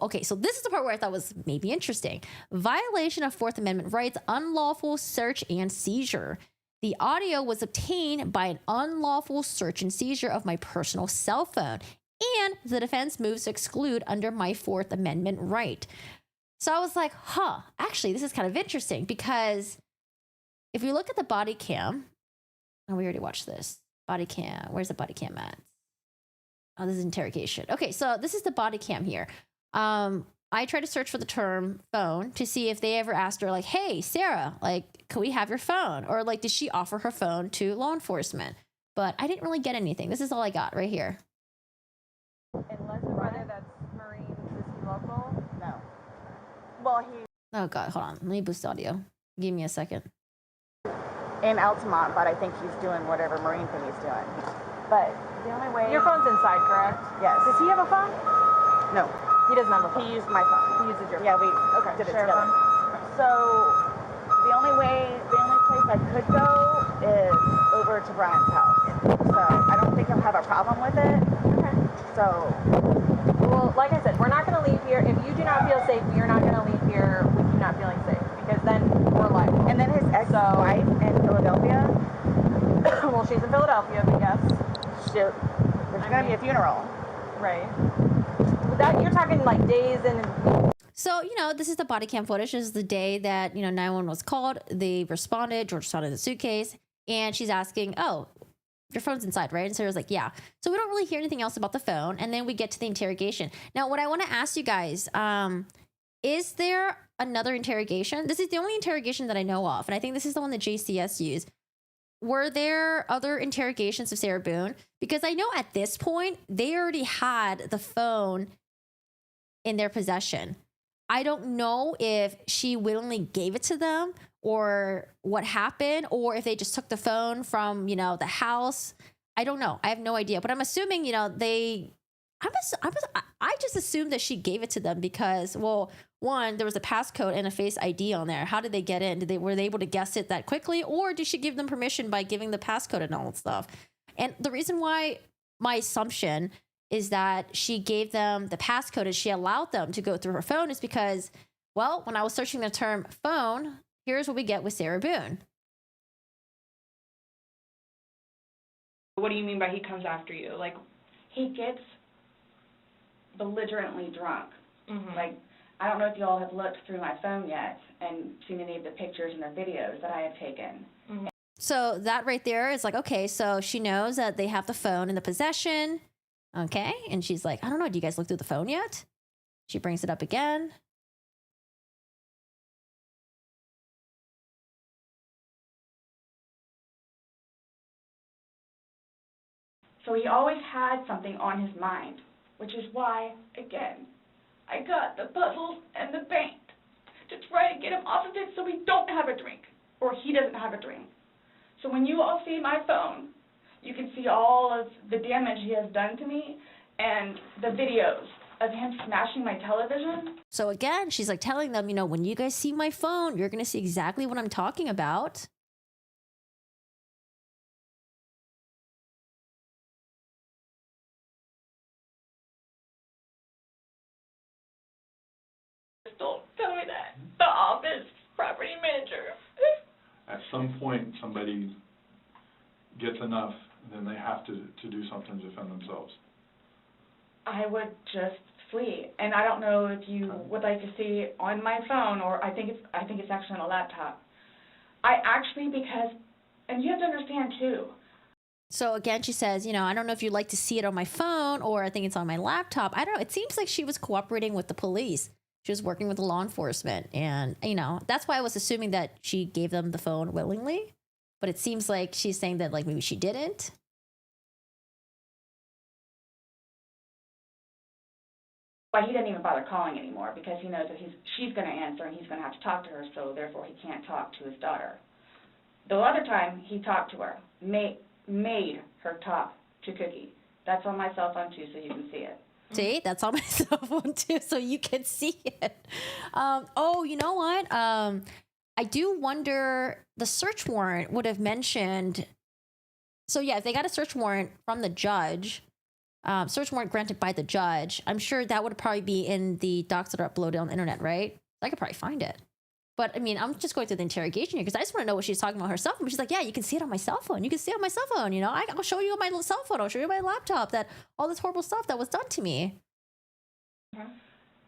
[SPEAKER 1] Okay, so this is the part where I thought was maybe interesting. Violation of Fourth Amendment rights, unlawful search and seizure. The audio was obtained by an unlawful search and seizure of my personal cell phone, and the defense moves to exclude under my Fourth Amendment right. So I was like, actually, this is kind of interesting because if we look at the body cam, oh, we already watched this. Body cam, where's the body cam at? Oh, this is interrogation. Okay, so this is the body cam here. I tried to search for the term phone to see if they ever asked her, like, hey, Sarah, like, can we have your phone? Or, like, did she offer her phone to law enforcement? But I didn't really get anything. This is all I got right here.
[SPEAKER 3] Unless the brother that's Marine, is he local? No. Well,
[SPEAKER 1] Oh, God, hold on. Let me boost the audio. Give me a second.
[SPEAKER 3] in Altamont, but I think he's doing whatever Marine thing he's doing. But the only way...
[SPEAKER 4] Your phone's inside, correct?
[SPEAKER 3] Yes.
[SPEAKER 4] Does he have a phone?
[SPEAKER 3] No.
[SPEAKER 4] He doesn't have a phone.
[SPEAKER 3] He used my phone.
[SPEAKER 4] He uses your phone.
[SPEAKER 3] Yeah, we did it
[SPEAKER 4] share
[SPEAKER 3] together.
[SPEAKER 4] phone.
[SPEAKER 3] So the only place I could go is over to Brian's house. So I don't think he'll have a problem with it.
[SPEAKER 4] Okay.
[SPEAKER 3] So...
[SPEAKER 4] Well, like I said, we're not going to leave here. If you do not feel safe, you're not going to leave here with you not feeling safe. Because then we're liable.
[SPEAKER 3] And then his ex-wife in Philadelphia.
[SPEAKER 4] Well, she's in Philadelphia, but yes.
[SPEAKER 3] There's going to be a funeral.
[SPEAKER 4] Right. That you're talking like days and...
[SPEAKER 1] So, this is the body cam footage. This is the day that, 911 was called. They responded. George saw it in the suitcase. And she's asking, oh, your phone's inside, right? And Sarah's like, yeah. So we don't really hear anything else about the phone. And then we get to the interrogation. Now, what I want to ask you guys, is there another interrogation? This is the only interrogation that I know of. And I think this is the one that JCS used. Were there other interrogations of Sarah Boone? Because I know at this point, they already had the phone in their possession. I don't know if she willingly gave it to them or what happened, or if they just took the phone from, the house. I don't know. I have no idea. But I'm assuming, I just assumed that she gave it to them because, well, one, there was a passcode and a face ID on there. How did they get in? Were they able to guess it that quickly? Or did she give them permission by giving the passcode and all that stuff? And the reason why my assumption is that she gave them the passcode and she allowed them to go through her phone is because, well, when I was searching the term phone, here's what we get with Sarah Boone.
[SPEAKER 5] What do you mean by he comes after you? Like, he gets belligerently drunk.
[SPEAKER 4] Mm-hmm.
[SPEAKER 5] Like, I don't know if you all have looked through my phone yet and seen any of the pictures and the videos that I have taken.
[SPEAKER 4] Mm-hmm.
[SPEAKER 1] So that right there is like, okay, so she knows that they have the phone in the possession. Okay. And she's like, I don't know. Do you guys look through the phone yet? She brings it up again.
[SPEAKER 5] So he always had something on his mind, which is why, again, I got the puzzles and the paint to try to get him off of it so we don't have a drink, or he doesn't have a drink. So when you all see my phone, you can see all of the damage he has done to me and the videos of him smashing my television.
[SPEAKER 1] So again, she's like telling them, when you guys see my phone, you're going to see exactly what I'm talking about.
[SPEAKER 5] Don't tell me that. The office property manager.
[SPEAKER 6] At some point, somebody gets enough, then they have to do something to defend themselves.
[SPEAKER 5] I would just flee, and I don't know if you would like to see on my phone, or I think it's actually on a laptop. I actually, because, and you have to understand too,
[SPEAKER 1] So again, she says, I don't know if you'd like to see it on my phone or I think it's on my laptop. I don't know. It seems like she was cooperating with the police. She was working with the law enforcement. And, that's why I was assuming that she gave them the phone willingly. But it seems like she's saying that like maybe she didn't.
[SPEAKER 5] why he didn't even bother calling anymore, because he knows that she's going to answer and he's going to have to talk to her, so therefore he can't talk to his daughter. The other time he talked to her, made her talk to Cookie. That's on my cell phone too, so you can see it.
[SPEAKER 1] See, that's on my cell phone too, so you can see it. Oh, you know what? I do wonder, the search warrant would have mentioned. So yeah, if they got a search warrant from the judge, search warrant granted by the judge, I'm sure that would probably be in the docs that are uploaded on the internet, right? I could probably find it. But I mean, I'm just going through the interrogation here because I just want to know what she's talking about herself. And she's like, yeah, you can see it on my cell phone. You can see it on my cell phone. I'll show you on my cell phone. I'll show you on my laptop that all this horrible stuff that was done to me.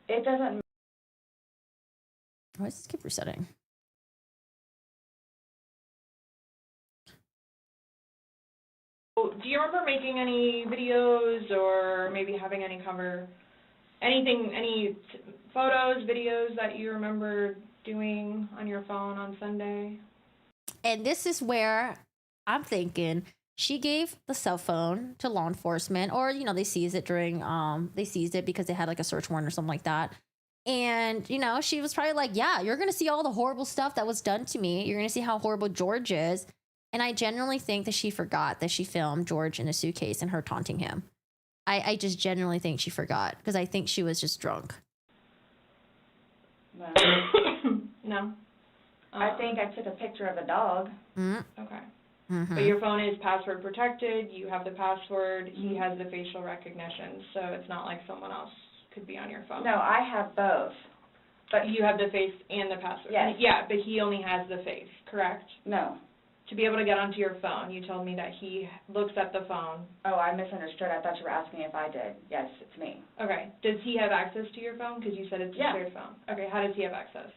[SPEAKER 5] It doesn't.
[SPEAKER 1] Why does this keep resetting?
[SPEAKER 4] Do you remember making any videos or maybe having any photos, videos that you remember doing on your phone on Sunday?
[SPEAKER 1] And this is where I'm thinking she gave the cell phone to law enforcement, or they seized it because they had like a search warrant or something like that. And she was probably like, yeah, you're gonna see all the horrible stuff that was done to me. You're gonna see how horrible George is. And I genuinely think that she forgot that she filmed George in a suitcase and her taunting him. I just genuinely think she forgot because I think she was just drunk.
[SPEAKER 4] No.
[SPEAKER 5] I think I took a picture of a dog.
[SPEAKER 1] Mm-hmm.
[SPEAKER 4] Okay.
[SPEAKER 1] Mm-hmm.
[SPEAKER 4] But your phone is password protected. You have the password. He has the facial recognition, so it's not like someone else could be on your phone.
[SPEAKER 5] No, I have both.
[SPEAKER 4] But you have the face and the password.
[SPEAKER 5] Yes.
[SPEAKER 4] Yeah, but he only has the face, correct?
[SPEAKER 5] No.
[SPEAKER 4] To be able to get onto your phone, you told me that he looks at the phone.
[SPEAKER 5] Oh, I misunderstood. I thought you were asking if I did. Yes, it's me.
[SPEAKER 4] Okay. Does he have access to your phone? Because you said it's a shared phone. Okay, how does he have access?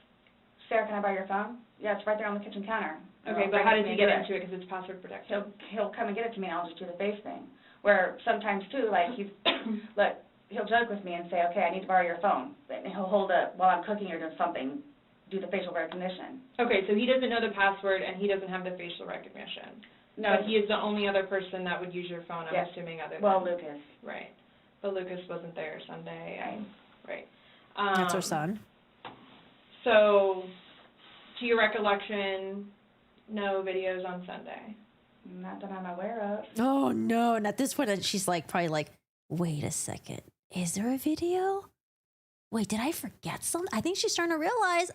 [SPEAKER 5] Sarah, can I borrow your phone? Yeah, it's right there on the kitchen counter.
[SPEAKER 4] Okay, but how does he get into it because it's password protected?
[SPEAKER 5] He'll come and get it to me, and I'll just do the face thing. Where sometimes, too, like, he'll joke with me and say, okay, I need to borrow your phone. And he'll hold it while I'm cooking or doing something, do the facial recognition.
[SPEAKER 4] Okay, so he doesn't know the password and he doesn't have the facial recognition.
[SPEAKER 5] No.
[SPEAKER 4] But he is the only other person that would use your phone, I'm assuming, other than...
[SPEAKER 5] Well, Lucas.
[SPEAKER 4] Right. But Lucas wasn't there Sunday. Right.
[SPEAKER 1] That's her son.
[SPEAKER 4] So, to your recollection, no videos on Sunday?
[SPEAKER 5] Not that I'm aware of.
[SPEAKER 1] Oh, no. And at this point, she's probably like, wait a second. Is there a video? Wait, did I forget something? I think she's starting to realize,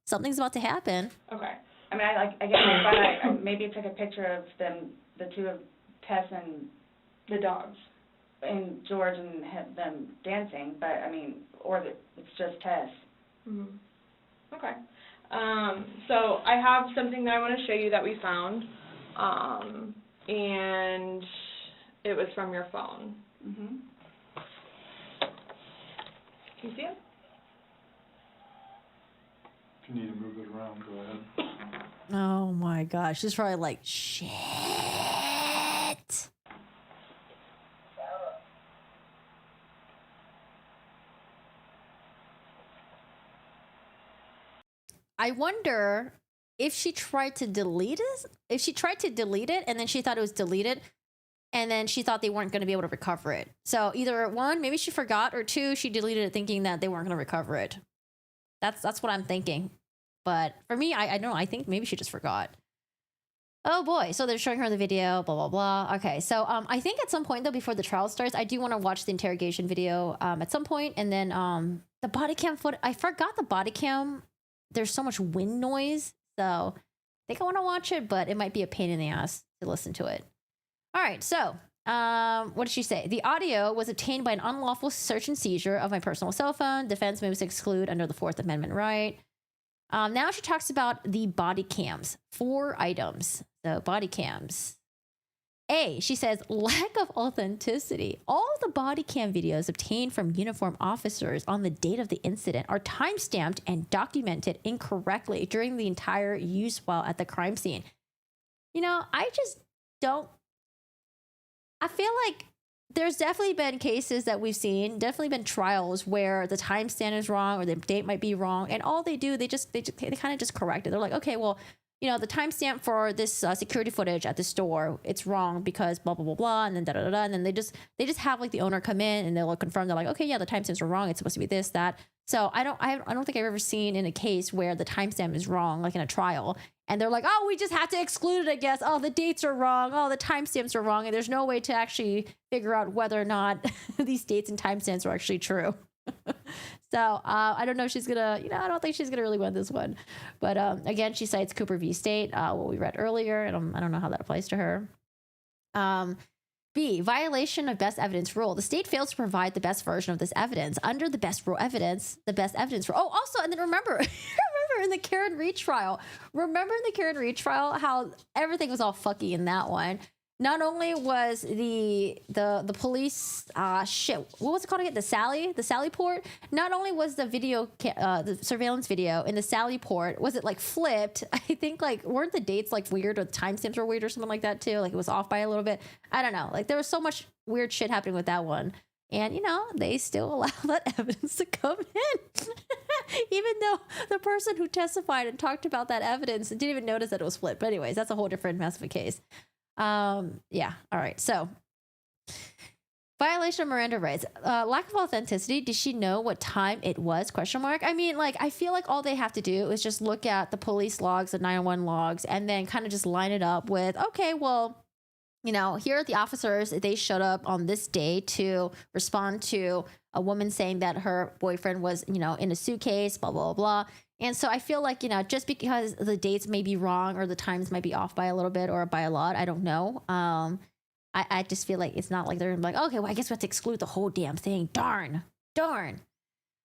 [SPEAKER 1] something's about to happen.
[SPEAKER 5] Okay. I mean, I maybe took a picture of them, the two of Tess and
[SPEAKER 4] the dogs,
[SPEAKER 5] and George and them dancing, but I mean, it's just Tess.
[SPEAKER 4] Mm-hmm. Okay. So I have something that I want to show you that we found, and it was from your phone.
[SPEAKER 5] Mm-hmm.
[SPEAKER 4] Can you see it?
[SPEAKER 6] If you need to move it around, go ahead.
[SPEAKER 1] Oh my gosh, she's probably like, shit. I wonder if she tried to delete it. If she tried to delete it and then she thought it was deleted and then she thought they weren't going to be able to recover it. So either one, maybe she forgot, or two, she deleted it thinking that they weren't going to recover it. That's what I'm thinking. But for me, I don't know. I think maybe she just forgot. Oh boy. So they're showing her the video, blah, blah, blah. Okay. So I think at some point though, before the trial starts, I do want to watch the interrogation video at some point. And then the body cam footage, I forgot the body cam. There's so much wind noise. So I think I want to watch it, but it might be a pain in the ass to listen to it. All right. So what did she say? The audio was obtained by an unlawful search and seizure of my personal cell phone. Defense moves to exclude under the Fourth Amendment right. Now she talks about the body cams, 4 items. So body cams. A, she says, lack of authenticity. All of the body cam videos obtained from uniformed officers on the date of the incident are timestamped and documented incorrectly during the entire use while at the crime scene. You know, I feel like there's definitely been cases that we've seen, definitely been trials where the timestamp is wrong or the date might be wrong, and all they do, they kind of just correct it. They're like, okay, well, you know, the timestamp for this security footage at the store, it's wrong because blah, blah, blah, blah, and then da-da-da-da, and then they just have like the owner come in and they'll confirm. They're like, okay, yeah, the timestamps are wrong. It's supposed to be this, that. So I don't think I've ever seen in a case where the timestamp is wrong, like in a trial, and they're like, oh, we just have to exclude it, I guess. Oh, the dates are wrong. Oh, the timestamps are wrong, and there's no way to actually figure out whether or not these dates and timestamps are actually true. So I don't know if she's gonna, you know, I don't think she's gonna really win this one. But again, she cites Cooper v. State, what we read earlier, and I don't know how that applies to her. B, violation of best evidence rule. The state fails to provide the best version of this evidence. Under the best evidence rule. Oh, also, and then remember in the Karen Reed trial, how everything was all fucky in that one. Not only was the police what was it called again? The Sally port. Not only was the video the surveillance video in the Sally port, was it like flipped? I think like weren't the dates like weird, or the timestamps were weird or something like that too? Like it was off by a little bit. I don't know. Like there was so much weird shit happening with that one. And, you know, they still allow that evidence to come in. Even though the person who testified and talked about that evidence didn't even notice that it was flipped. But anyways, that's a whole different mess of a case. Yeah. All right. So violation of Miranda rights, lack of authenticity. Did she know what time it was? ? I mean, like, I feel like all they have to do is just look at the police logs, the 911 logs, and then kind of just line it up with, okay, well, you know, here are the officers. They showed up on this day to respond to a woman saying that her boyfriend was, you know, in a suitcase, blah, blah, blah. And so I feel like, you know, just because the dates may be wrong or the times might be off by a little bit or by a lot, I don't know. I just feel like it's not like they're like, okay, well, I guess we have to exclude the whole damn thing. Darn.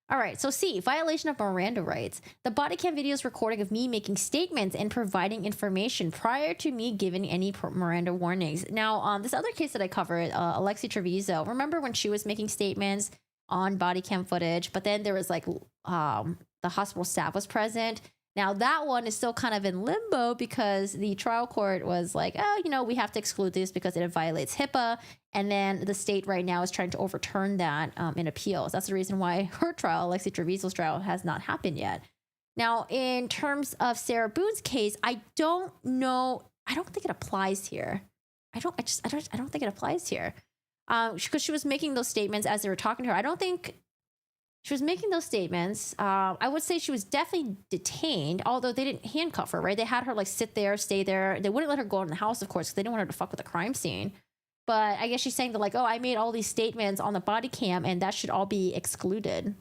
[SPEAKER 1] All right, so C, violation of Miranda rights. The body cam video's recording of me making statements and providing information prior to me giving any Miranda warnings. Now, this other case that I covered, Alexi Treviso, remember when she was making statements on body cam footage, but then there was like the hospital staff was present. Now that one is still kind of in limbo because the trial court was like, oh, you know, we have to exclude this because it violates HIPAA. And then the state right now is trying to overturn that in appeals. That's the reason why her trial, Alexi Treviso's trial, has not happened yet. Now, in terms of Sarah Boone's case, I don't know. I don't think it applies here. I don't think it applies here. Because she was making those statements as they were talking to her. I don't think she was making those statements. I would say she was definitely detained, although they didn't handcuff her, right? They had her like sit there, stay there. They wouldn't let her go in the house, of course, because they didn't want her to fuck with the crime scene. But I guess she's saying that like, oh, I made all these statements on the body cam and that should all be excluded.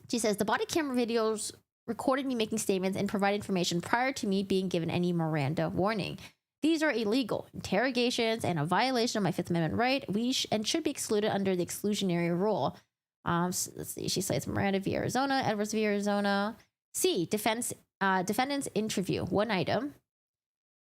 [SPEAKER 1] She says the body camera videos recorded me making statements and provide information prior to me being given any Miranda warning. These are illegal interrogations and a violation of my Fifth Amendment right. And should be excluded under the exclusionary rule. So let's see. She cites Miranda v. Arizona, Edwards v. Arizona. C, defendant's interview. One item.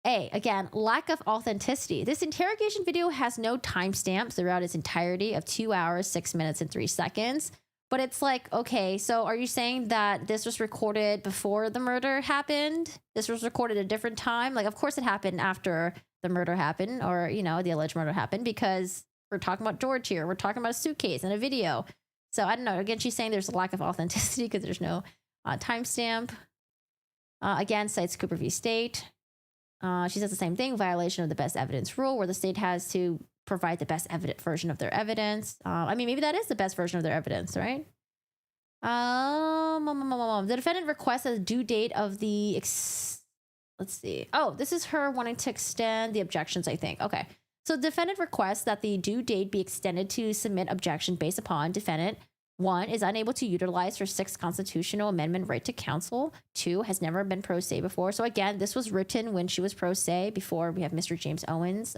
[SPEAKER 1] A, again, lack of authenticity. This interrogation video has no timestamps throughout its entirety of 2 hours, 6 minutes, and 3 seconds. But it's like, okay, so are you saying that this was recorded before the murder happened? This was recorded at a different time? Like, of course it happened after the murder happened, or, you know, the alleged murder happened, because we're talking about George here. We're talking about a suitcase and a video. So I don't know. Again, she's saying there's a lack of authenticity because there's no timestamp. Again, cites Cooper v. State. She says the same thing, violation of the best evidence rule, where the state has to provide the best version of their evidence. I mean, maybe that is the best version of their evidence, right? The defendant requests a due date of the... let's see. Oh, this is her wanting to extend the objections, I think. Okay. So the defendant requests that the due date be extended to submit objection based upon defendant 1, is unable to utilize her 6th constitutional amendment right to counsel. 2, has never been pro se before. So again, this was written when she was pro se before we have Mr. James Owens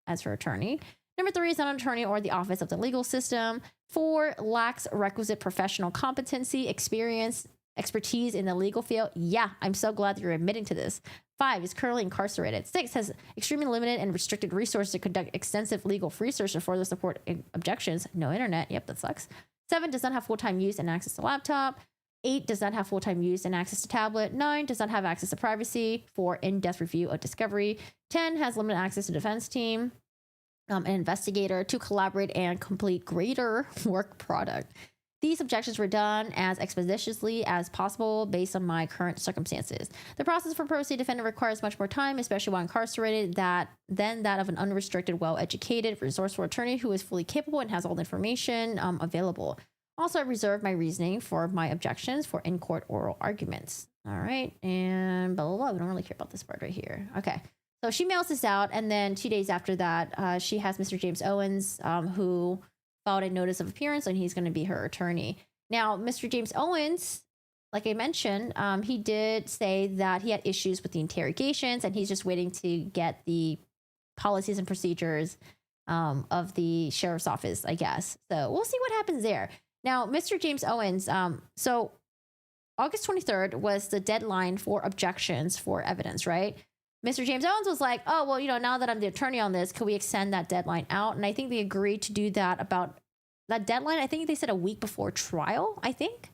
[SPEAKER 1] as her attorney. Number 3 is not an attorney or the office of the legal system. 4, lacks requisite professional competency, experience, expertise in the legal field. Yeah, I'm so glad that you're admitting to this. 5 is currently incarcerated. 6 has extremely limited and restricted resources to conduct extensive legal research to further support objections. No internet. Yep, that sucks. 7 does not have full-time use and access to laptop. 8 does not have full-time use and access to tablet. 9 does not have access to privacy for in-depth review of discovery. 10 has limited access to defense team, an investigator to collaborate and complete greater work product. These objections were done as expeditiously as possible based on my current circumstances. The process for pro se defendant requires much more time, especially while incarcerated, than that of an unrestricted, well-educated, resourceful attorney who is fully capable and has all the information available. Also, I reserve my reasoning for my objections for in-court oral arguments. All right, and blah, blah, blah. We don't really care about this part right here. Okay, so she mails this out, and then 2 days after that, she has Mr. James Owens, who filed a notice of appearance, and he's going to be her attorney. Now, Mr. James Owens, like I mentioned, he did say that he had issues with the interrogations, and he's just waiting to get the policies and procedures of the sheriff's office, I guess. So we'll see what happens there. Now, Mr. James Owens, so August 23rd was the deadline for objections for evidence, right? Mr. James Owens was like, oh, well, now that I'm the attorney on this, could we extend that deadline out? And I think they agreed to do that about that deadline. I think they said a week before trial, I think.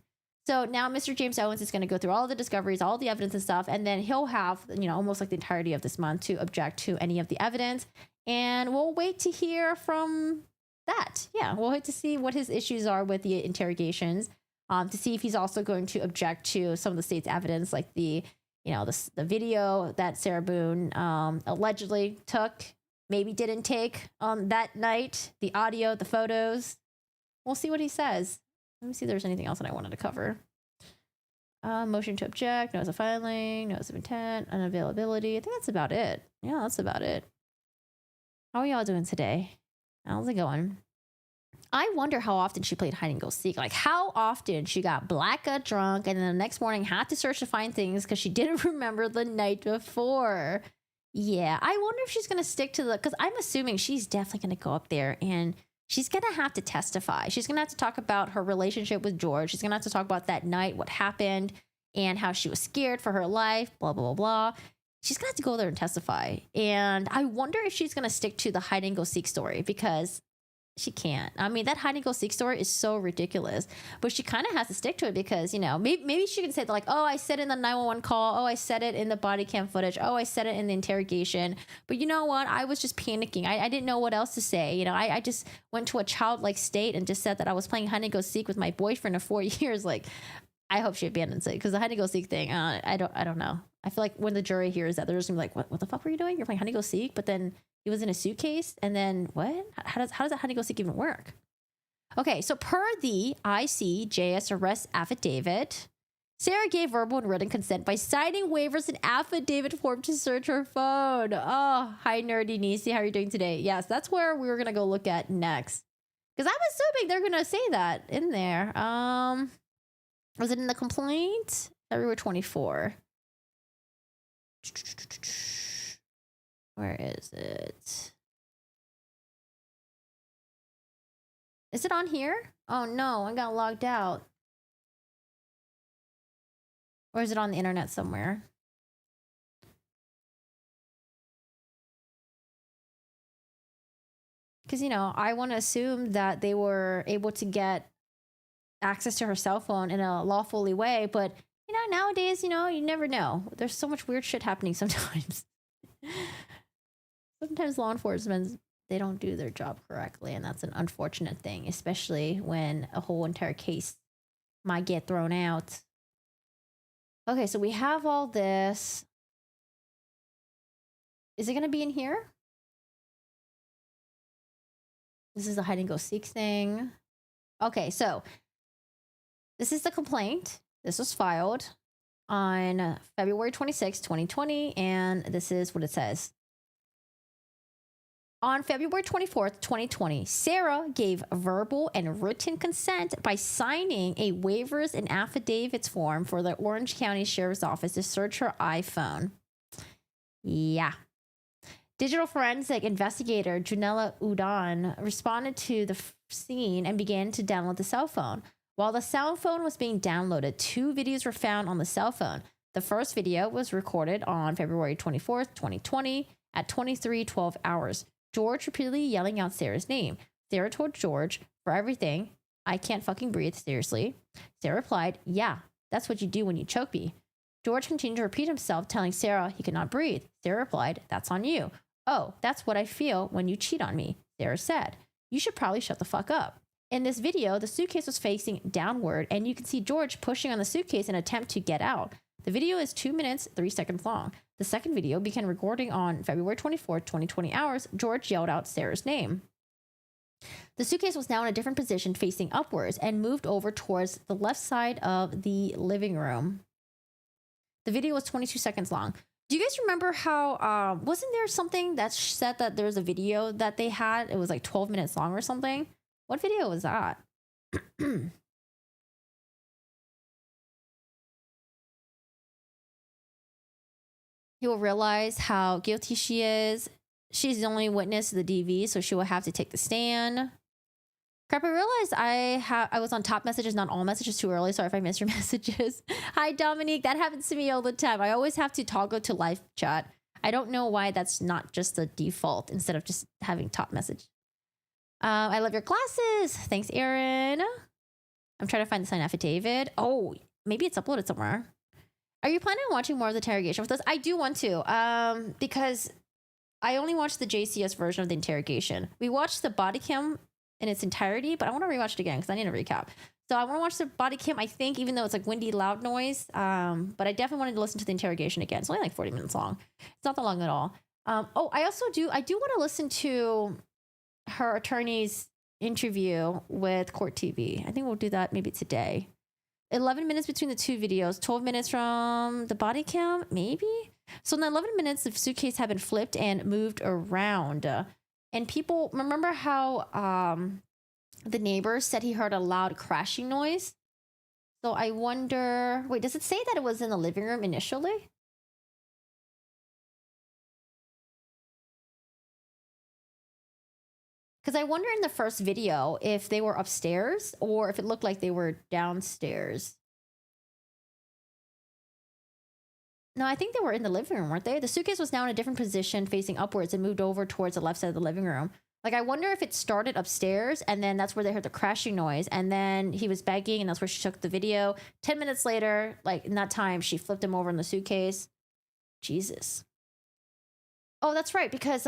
[SPEAKER 1] So now Mr. James Owens is going to go through all the discoveries, all the evidence and stuff, and then he'll have, almost like the entirety of this month to object to any of the evidence. And we'll wait to hear from that. Yeah, we'll wait to see what his issues are with the interrogations, to see if he's also going to object to some of the state's evidence, like the video that Sarah Boone allegedly took, maybe didn't take that night, the audio, the photos. We'll see what he says. Let me see if there's anything else that I wanted to cover. Motion to object, notice of filing, notice of intent, unavailability. I think that's about it. Yeah, that's about it. How are y'all doing today? How's it going? I wonder how often she played hide and go seek. Like how often she got blackout drunk and then the next morning had to search to find things because she didn't remember the night before. Yeah, I wonder if she's going to stick to because I'm assuming she's definitely going to go up there and she's going to have to testify. She's going to have to talk about her relationship with George. She's going to have to talk about that night, what happened, and how she was scared for her life, blah, blah, blah, blah. She's going to have to go there and testify. And I wonder if she's going to stick to the hide and go seek story because she can't. I mean, that hide and go seek story is so ridiculous, but she kind of has to stick to it because, maybe she can say that like, oh, I said it in the 911 call. Oh, I said it in the body cam footage. Oh, I said it in the interrogation. But you know what? I was just panicking. I didn't know what else to say. I just went to a childlike state and just said that I was playing hide and go seek with my boyfriend of 4 years. Like, I hope she abandons it because the hide and go seek thing, I don't know. I feel like when the jury hears that, they're just gonna be like, what the fuck were you doing? You're playing hide and go seek, but then he was in a suitcase, and then what? How does that hide and go seek even work? Okay, so per the ICJS arrest affidavit, Sarah gave verbal and written consent by signing waivers and affidavit form to search her phone. Oh, hi nerdy Nisi, how are you doing today? Yes, that's where we were gonna go look at next. Because I'm assuming they're gonna say that in there. Was it in the complaint? February 24. Where is it? Is it on here? Oh no, I got logged out. Or is it on the internet somewhere? Because, I want to assume that they were able to get access to her cell phone in a lawfully way, but nowadays, you never know. There's so much weird shit happening sometimes. Sometimes law enforcement, they don't do their job correctly, and that's an unfortunate thing, especially when a whole entire case might get thrown out. Okay, so we have all this. Is it going to be in here? This is the hide and go seek thing. Okay, so this is the complaint. This was filed on February 26, 2020, and this is what it says. On February 24th, 2020, Sarah gave verbal and written consent by signing a waivers and affidavits form for the Orange County Sheriff's Office to search her iPhone. Yeah. Digital forensic investigator Junella Udon responded to the scene and began to download the cell phone. While the cell phone was being downloaded, 2 videos were found on the cell phone. The first video was recorded on February 24th, 2020 at 23:12 hours. George repeatedly yelling out Sarah's name. Sarah told George, "For everything, I can't fucking breathe, seriously." Sarah replied, "Yeah, that's what you do when you choke me." George continued to repeat himself, telling Sarah he could not breathe. Sarah replied, "That's on you." "Oh, that's what I feel when you cheat on me," Sarah said. "You should probably shut the fuck up." In this video, the suitcase was facing downward, and you can see George pushing on the suitcase in an attempt to get out. The video is 2 minutes, 3 seconds long. The second video began recording on February 24th, 2020 hours. George yelled out Sarah's name. The suitcase was now in a different position, facing upwards, and moved over towards the left side of the living room. The video was 22 seconds long. Do you guys remember how, wasn't there something that said that there's a video that they had? It was like 12 minutes long or something. What video was that? He will realize how guilty she is. She's the only witness to the DV, so she will have to take the stand. Crap, I realized I was on top messages, not all messages, too early. Sorry if I missed your messages. Hi, Dominique. That happens to me all the time. I always have to toggle to live chat. I don't know why that's not just the default instead of just having top message. I love your glasses. Thanks, Aaron. I'm trying to find the signed affidavit. Oh, maybe it's uploaded somewhere. Are you planning on watching more of the interrogation with us? I do want to, because I only watched the JCS version of the interrogation. We watched the Bodycam in its entirety, but I want to rewatch it again because I need a recap. So I want to watch the Bodycam, I think, even though it's like windy, loud noise. But I definitely wanted to listen to the interrogation again. It's only like 40 minutes long. It's not that long at all. I do want to listen to her attorney's interview with Court TV. I think we'll do that maybe today. 11 minutes between the 2 videos, 12 minutes from the body cam, maybe? So in the 11 minutes, the suitcase had been flipped and moved around. And people, remember how the neighbor said he heard a loud crashing noise? So I wonder, wait, does it say that it was in the living room initially? Because I wonder in the first video if they were upstairs or if it looked like they were downstairs. No, I think they were in the living room, weren't they? The suitcase was now in a different position facing upwards and moved over towards the left side of the living room. Like, I wonder if it started upstairs and then that's where they heard the crashing noise. And then he was begging and that's where she took the video. 10 minutes later, like in that time, she flipped him over in the suitcase. Jesus. Oh, that's right. Because,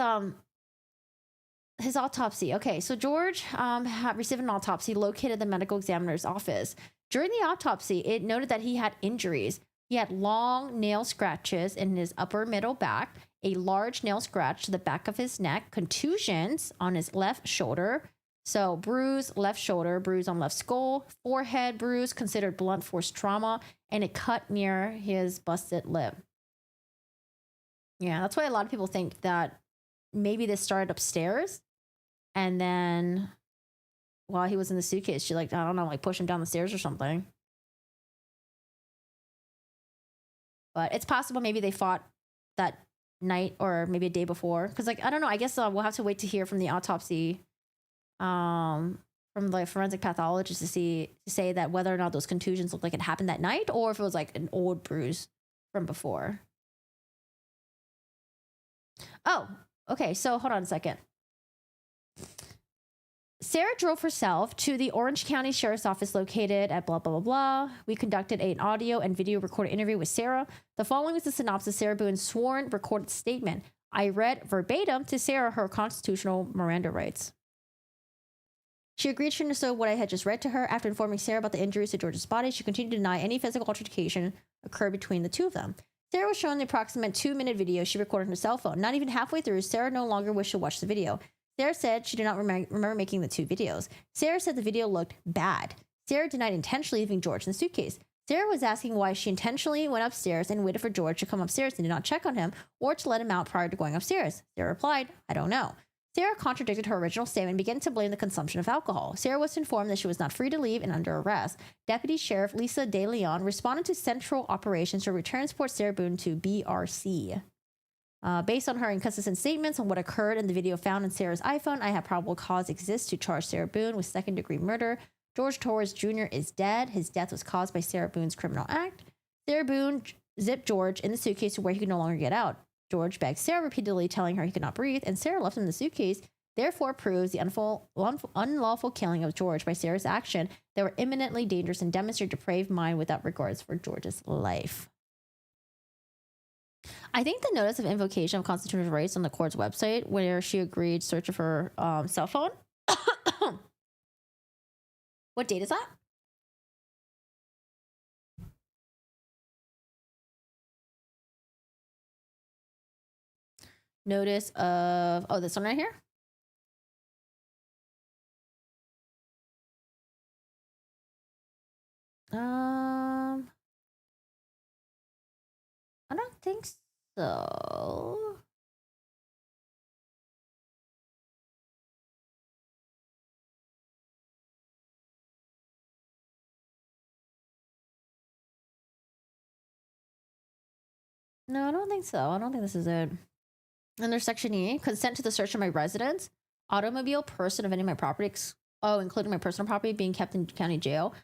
[SPEAKER 1] his autopsy. Okay, so George had received an autopsy located at the medical examiner's office. During the autopsy, it noted that he had injuries. He had long nail scratches in his upper middle back, a large nail scratch to the back of his neck, contusions on his left shoulder. So bruise, left shoulder, bruise on left skull, forehead bruise, considered blunt force trauma, and a cut near his busted lip. Yeah, that's why a lot of people think that maybe this started upstairs and then while he was in the suitcase, she like, I don't know, like push him down the stairs or something. But it's possible maybe they fought that night or maybe a day before. Because like, I don't know, I guess we'll have to wait to hear from the autopsy from the forensic pathologist to say that whether or not those contusions look like it happened that night or if it was like an old bruise from before. Oh, okay, so hold on a second. Sarah drove herself to the Orange County Sheriff's Office located at blah, blah, blah, blah. We conducted an audio and video recorded interview with Sarah. The following is the synopsis of Sarah Boone's sworn recorded statement. I read verbatim to Sarah her constitutional Miranda rights. She agreed she understood what I had just read to her. After informing Sarah about the injuries to George's body, she continued to deny any physical altercation occurred between the two of them. Sarah was shown the approximate 2-minute video she recorded on her cell phone. Not even halfway through, Sarah no longer wished to watch the video. Sarah said she did not remember making the 2 videos. Sarah said the video looked bad. Sarah denied intentionally leaving George in the suitcase. Sarah was asking why she intentionally went upstairs and waited for George to come upstairs and did not check on him or to let him out prior to going upstairs. Sarah replied, I don't know. Sarah contradicted her original statement and began to blame the consumption of alcohol. Sarah was informed that she was not free to leave and under arrest. Deputy Sheriff Lisa De Leon responded to Central Operations to transport Sarah Boone to BRC. Based on her inconsistent statements on what occurred in the video found in Sarah's iPhone, I have probable cause exists to charge Sarah Boone with second-degree murder George Torres Jr. is dead. His death was caused by Sarah Boone's criminal act. Sarah Boone zipped George in the suitcase to where he could no longer get out. George begged Sarah repeatedly, telling her he could not breathe, and Sarah left him in the suitcase, therefore proves the unlawful killing of George by Sarah's action that were imminently dangerous and demonstrate depraved mind without regards for George's life. I think the notice of invocation of constitutional rights on the court's website, where she agreed search of her cell phone. What date is that? Notice of, oh, this one right here. I don't think so. No, I don't think so. I don't think this is it. Under Section E, consent to the search of my residence, automobile, person of any of my property, including my personal property, being kept in county jail.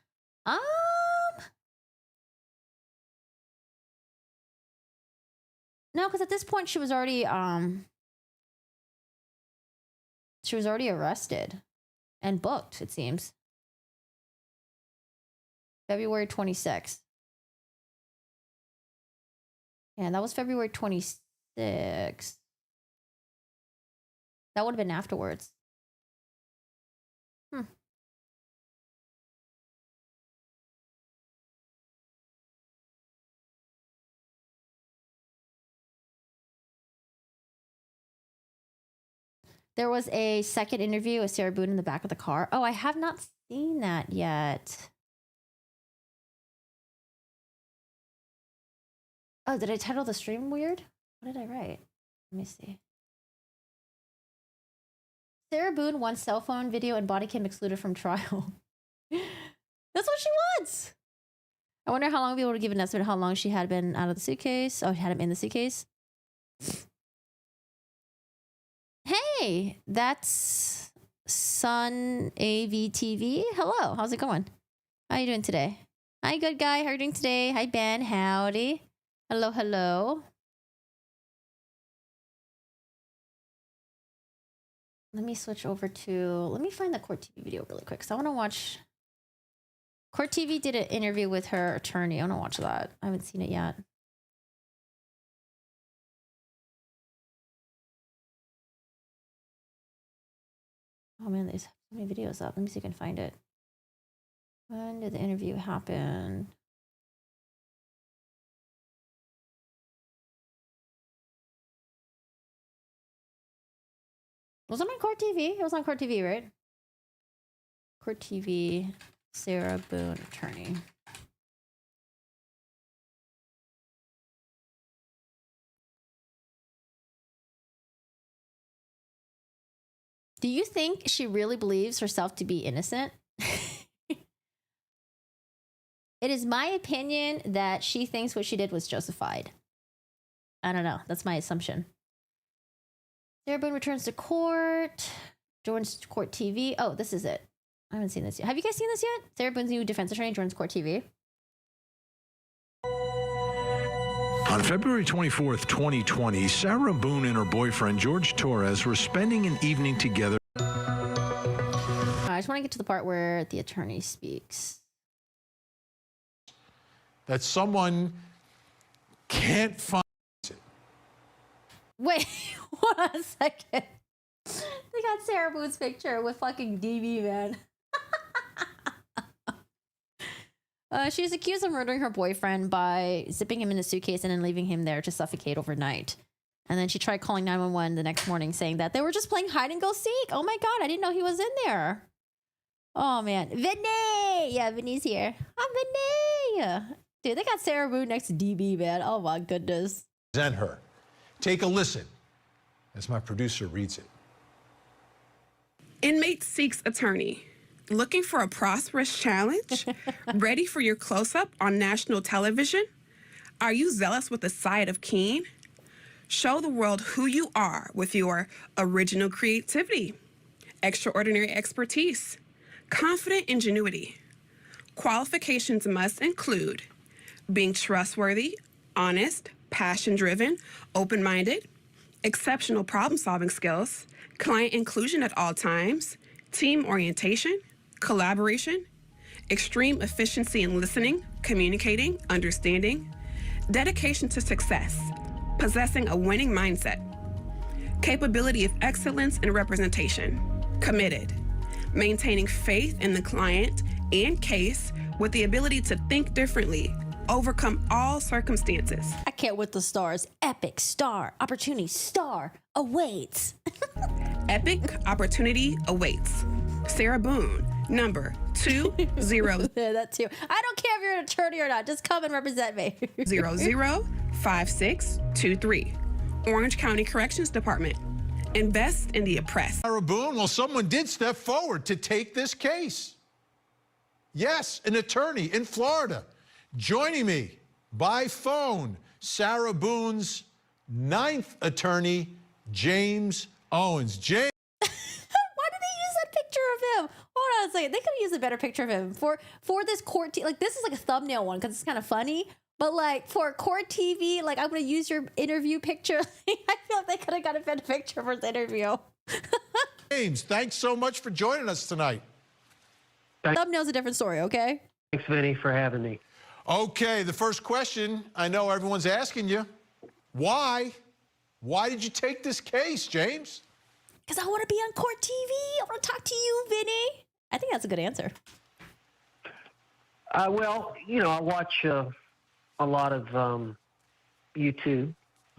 [SPEAKER 1] No, because at this point she was already arrested and booked, it seems. February 26th. Yeah, that was February 26th. That would have been afterwards. There was a second interview with Sarah Boone in the back of the car. Oh, I have not seen that yet. Oh, did I title the stream weird? What did I write? Let me see. Sarah Boone wants cell phone video and body cam excluded from trial. That's what she wants. I wonder how long I'll be able to give an estimate of how long she had been out of the suitcase. Oh, had him in the suitcase. Hey, that's Sun AVTV. Hello, how's it going? How are you doing today? Hi, good guy. How are you doing today? Hi, Ben. Howdy. Hello, hello. Let me switch over to, let me find the Court TV video really quick because I want to watch. Court TV did an interview with her attorney. I want to watch that. I haven't seen it yet. Oh man, there's so many videos up. Let me see if I can find it. When did the interview happen? Was it on Court TV? It was on Court TV, right? Court TV, Sarah Boone, attorney. Do you think she really believes herself to be innocent? It is my opinion that she thinks what she did was justified. I don't know. That's my assumption. Sarah Boone returns to court. Joins Court TV. Oh, this is it. I haven't seen this yet. Have you guys seen this yet? Sarah Boone's new defense attorney joins Court TV.
[SPEAKER 7] On February 24th, 2020, Sarah Boone and her boyfriend, George Torres, were spending an evening together.
[SPEAKER 1] I just want to get to the part where the attorney speaks.
[SPEAKER 8] That someone can't find it.
[SPEAKER 1] Wait, hold on a second. They got Sarah Boone's picture with fucking DB, man. She is accused of murdering her boyfriend by zipping him in a suitcase and then leaving him there to suffocate overnight. And then she tried calling 911 the next morning saying that they were just playing hide and go seek. Oh my God, I didn't know he was in there. Oh man. Vinny! Yeah, Vinny's here. Hi, Vinny! Dude, they got Sarah Boone next to DB, man. Oh my goodness.
[SPEAKER 8] Present her. Take a listen as my producer reads it.
[SPEAKER 9] Inmate seeks attorney. Looking for a prosperous challenge? Ready for your close-up on national television? Are you zealous with the side of keen? Show the world who you are with your original creativity, extraordinary expertise, Confident ingenuity. Qualifications must include being trustworthy, honest, passion-driven, open-minded, exceptional problem-solving skills, client inclusion at all times, team orientation, collaboration, extreme efficiency in listening, communicating, understanding, dedication to success, possessing a winning mindset, capability of excellence in representation, committed, maintaining faith in the client and case with the ability to think differently, overcome all circumstances.
[SPEAKER 1] I can't with the stars. Epic star opportunity star awaits.
[SPEAKER 9] Epic opportunity awaits. Sarah Boone, number 20.
[SPEAKER 1] That too. I don't care if you're an attorney or not. Just come and represent me.
[SPEAKER 9] 005623. Orange County Corrections Department. Invest in the oppressed.
[SPEAKER 8] Sarah Boone, well, someone did step forward to take this case. Yes, an attorney in Florida. Joining me by phone, Sarah Boone's 9th attorney, James Owens. James.
[SPEAKER 1] Why did they use that picture of him? Hold on a second. They could have used a better picture of him for this court. Like, this is like a thumbnail one because it's kind of funny. But like for court TV, like I'm gonna use your interview picture. I feel like they could have got a better picture for this interview.
[SPEAKER 8] James, thanks so much for joining us tonight.
[SPEAKER 1] Thumbnail's a different story, okay?
[SPEAKER 10] Thanks, Vinny, for having me.
[SPEAKER 8] Okay, the first question I know everyone's asking you, why? Why did you take this case, James?
[SPEAKER 1] Because I want to be on court TV. I want to talk to you, Vinny. I think that's a good answer.
[SPEAKER 10] Well, you know, I watch a lot of YouTube,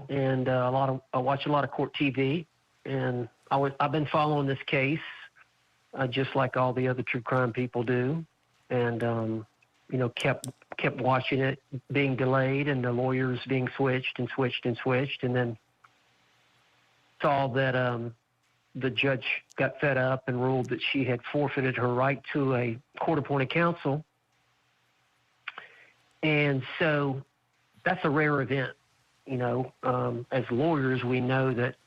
[SPEAKER 10] and I watch a lot of court TV, and I've been following this case just like all the other true crime people do, and you know, kept watching it being delayed and the lawyers being switched, and then saw that the judge got fed up and ruled that she had forfeited her right to a court-appointed counsel. And so that's a rare event. You know, as lawyers, we know that,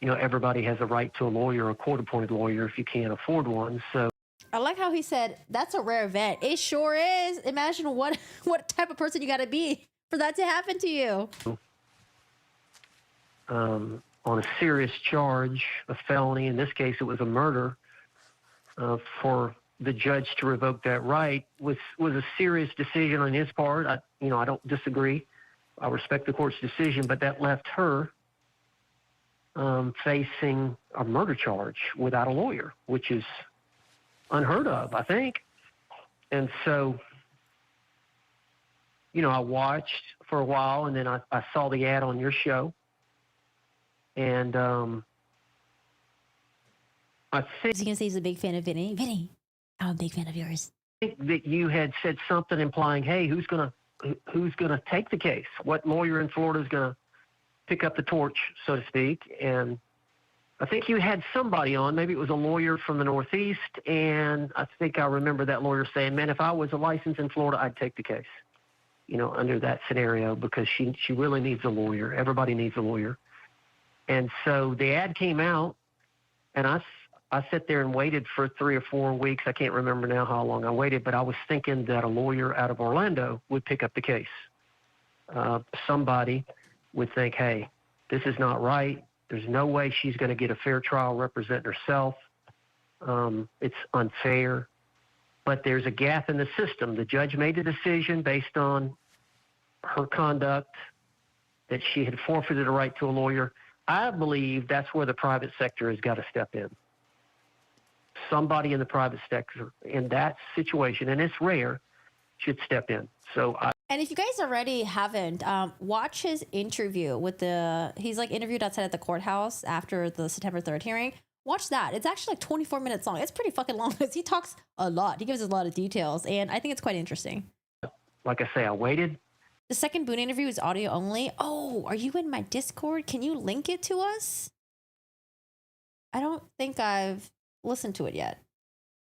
[SPEAKER 10] you know, everybody has a right to a lawyer, a court-appointed lawyer, if you can't afford one. So
[SPEAKER 1] I like how he said, that's a rare event. It sure is. Imagine what type of person you got to be for that to happen to you.
[SPEAKER 10] On a serious charge, a felony, in this case it was a murder, for the judge to revoke that right was a serious decision on his part. I don't disagree. I respect the court's decision, but that left her facing a murder charge without a lawyer, which is unheard of, I think. And so, you know, I watched for a while, and then I saw the ad on your show, and I think...
[SPEAKER 1] He's going to say he's a big fan of Vinny. Vinny, I'm a big fan of yours.
[SPEAKER 10] I think that you had said something implying, hey, who's gonna take the case? What lawyer in Florida is going to pick up the torch, so to speak? And I think you had somebody on, maybe it was a lawyer from the Northeast, and I think I remember that lawyer saying, man, if I was a license in Florida, I'd take the case, you know, under that scenario, because she really needs a lawyer. Everybody needs a lawyer. And so the ad came out, and I sat there and waited for 3 or 4 weeks. I can't remember now how long I waited, but I was thinking that a lawyer out of Orlando would pick up the case. Somebody would think, hey, this is not right. There's no way she's going to get a fair trial representing herself. It's unfair. But there's a gap in the system. The judge made a decision based on her conduct that she had forfeited a right to a lawyer. I believe that's where the private sector has got to step in. Somebody in the private sector in that situation, and it's rare, should step in.
[SPEAKER 1] And if you guys already haven't, watch his interview with he's like interviewed outside at the courthouse after the September 3rd hearing. Watch that. It's actually like 24 minutes long. It's pretty fucking long because he talks a lot. He gives us a lot of details, and I think it's quite interesting.
[SPEAKER 10] Like I say, I waited.
[SPEAKER 1] The second Boone interview is audio only. Oh, are you in my Discord? Can you link it to us? I don't think I've listened to it yet.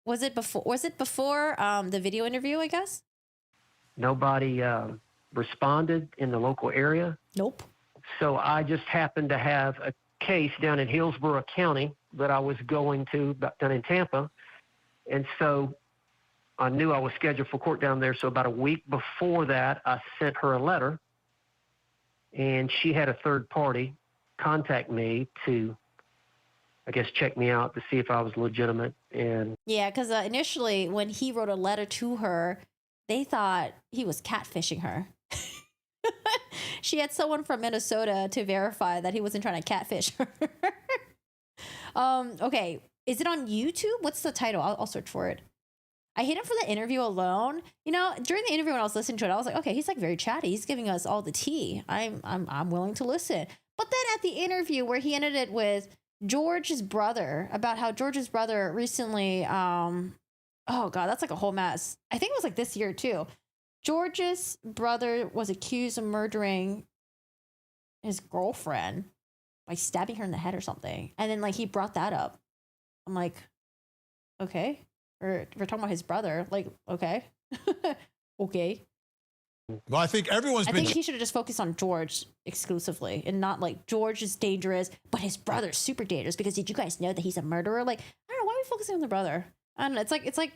[SPEAKER 1] Was it before the video interview, I guess?
[SPEAKER 10] Nobody responded in the local area.
[SPEAKER 1] Nope.
[SPEAKER 10] So I just happened to have a case down in Hillsborough County that I was going to, down in Tampa, And so I knew I was scheduled for court down there. So about a week before that, I sent her a letter, and she had a third party contact me to, I guess, check me out to see if I was legitimate. And
[SPEAKER 1] yeah, because initially when he wrote a letter to her, they thought he was catfishing her. She had someone from Minnesota to verify that he wasn't trying to catfish her. Okay, is it on YouTube? What's the title? I'll search for it. I hate him for the interview alone. You know, during the interview when I was listening to it, I was like, okay, he's like very chatty. He's giving us all the tea. I'm willing to listen. But then at the interview where he ended it with George's brother, about how George's brother recently, oh God, that's like a whole mess. I think it was like this year too. George's brother was accused of murdering his girlfriend by stabbing her in the head or something. And then like he brought that up. I'm like, okay. We're talking about his brother. Like, okay. Okay.
[SPEAKER 8] Well, I think
[SPEAKER 1] I think he should have just focused on George exclusively and not like George is dangerous, but his brother's super dangerous because did you guys know that he's a murderer? Like, I don't know, why are we focusing on the brother? I don't know. It's like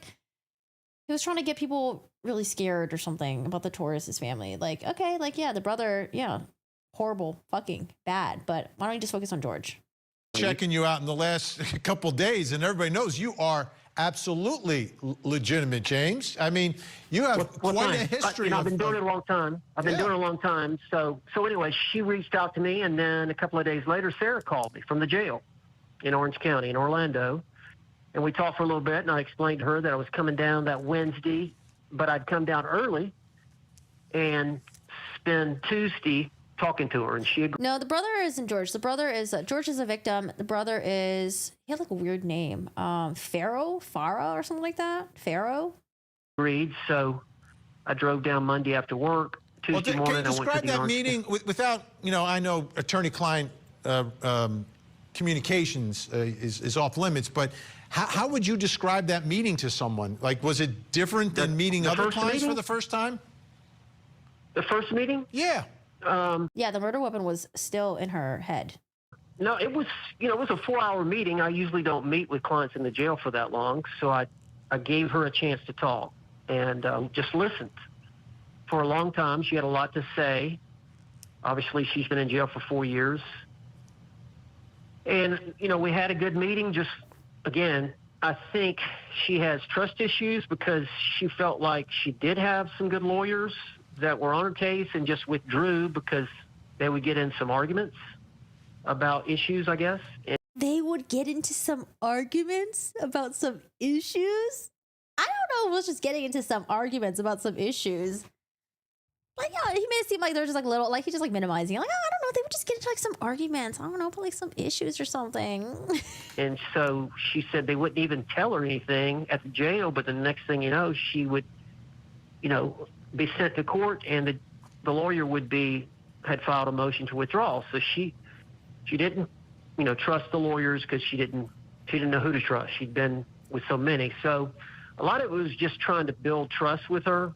[SPEAKER 1] he was trying to get people really scared or something about the Torres' family. Like, okay, like, yeah, the brother, yeah, horrible, fucking bad, but why don't you just focus on George?
[SPEAKER 8] Checking you out in the last couple days, and everybody knows you are absolutely legitimate, James. I mean, you have quite a history.
[SPEAKER 10] I've been doing it a long time. I've been doing it a long time. So anyway, she reached out to me, and then a couple of days later, Sarah called me from the jail in Orange County, in Orlando. And we talked for a little bit, and I explained to her that I was coming down that Wednesday, but I'd come down early and spend Tuesday talking to her, and she agreed.
[SPEAKER 1] No, the brother isn't George. The brother is George is a victim. The brother is, he had like a weird name, Farah or something like that. Pharaoh.
[SPEAKER 10] Agreed. So I drove down Monday after work. Tuesday morning,
[SPEAKER 8] can you describe that meeting without, you know, I know attorney-client communications is off limits, but how would you describe that meeting to someone? Like, was it different than meeting other clients for the first time?
[SPEAKER 10] The first meeting?
[SPEAKER 8] Yeah.
[SPEAKER 1] Yeah, the murder weapon was still in her head.
[SPEAKER 10] No, it was, you know, it was a 4-hour meeting. I usually don't meet with clients in the jail for that long, so I gave her a chance to talk and just listened. For a long time, she had a lot to say. Obviously, she's been in jail for 4 years. And, you know, we had a good meeting. Just, again, I think she has trust issues because she felt like she did have some good lawyers that were on her case and just withdrew because they would get in some arguments about issues, I guess. And
[SPEAKER 1] they would get into some arguments about some issues? I don't know if it was just getting into some arguments about some issues. Like, yeah, he made it seem like they're just like little, like he's just like minimizing. Like, oh, I don't know, they would just get into like some arguments. I don't know, but like some issues or something.
[SPEAKER 10] And so she said they wouldn't even tell her anything at the jail, but the next thing you know, she would, you know, be sent to court, and the lawyer had filed a motion to withdraw. So she didn't, you know, trust the lawyers because she didn't know who to trust. She'd been with so many. So a lot of it was just trying to build trust with her.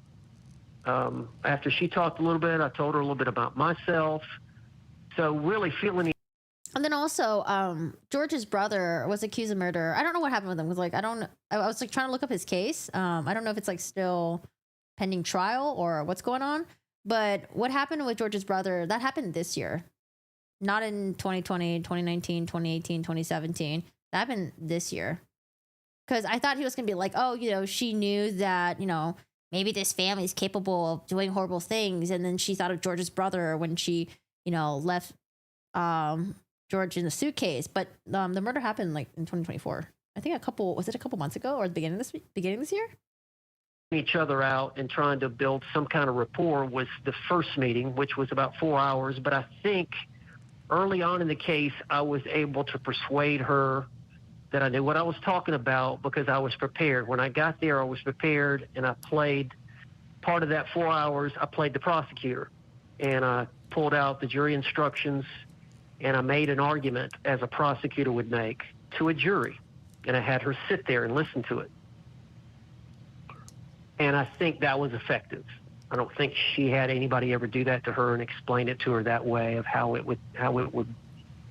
[SPEAKER 10] After she talked a little bit, I told her a little bit about myself. So really feeling.
[SPEAKER 1] And then also, George's brother was accused of murder. I don't know what happened with him. Because like I was like trying to look up his case. I don't know if it's like still pending trial or what's going on. But what happened with George's brother, that happened this year. Not in 2020, 2019, 2018, 2017. That happened this year. Because I thought he was going to be like, oh, you know, she knew that, you know, maybe this family is capable of doing horrible things. And then she thought of George's brother when she, you know, left George in the suitcase. But the murder happened like in 2024. I think was it a couple months ago or the beginning of this year?
[SPEAKER 10] Each other out and trying to build some kind of rapport was the first meeting, which was about 4 hours. But I think early on in the case, I was able to persuade her that I knew what I was talking about because I was prepared. When I got there, I was prepared, and I played part of that 4 hours. I played the prosecutor, and I pulled out the jury instructions, and I made an argument as a prosecutor would make to a jury, and I had her sit there and listen to it. And I think that was effective. I don't think she had anybody ever do that to her and explain it to her that way of how it would,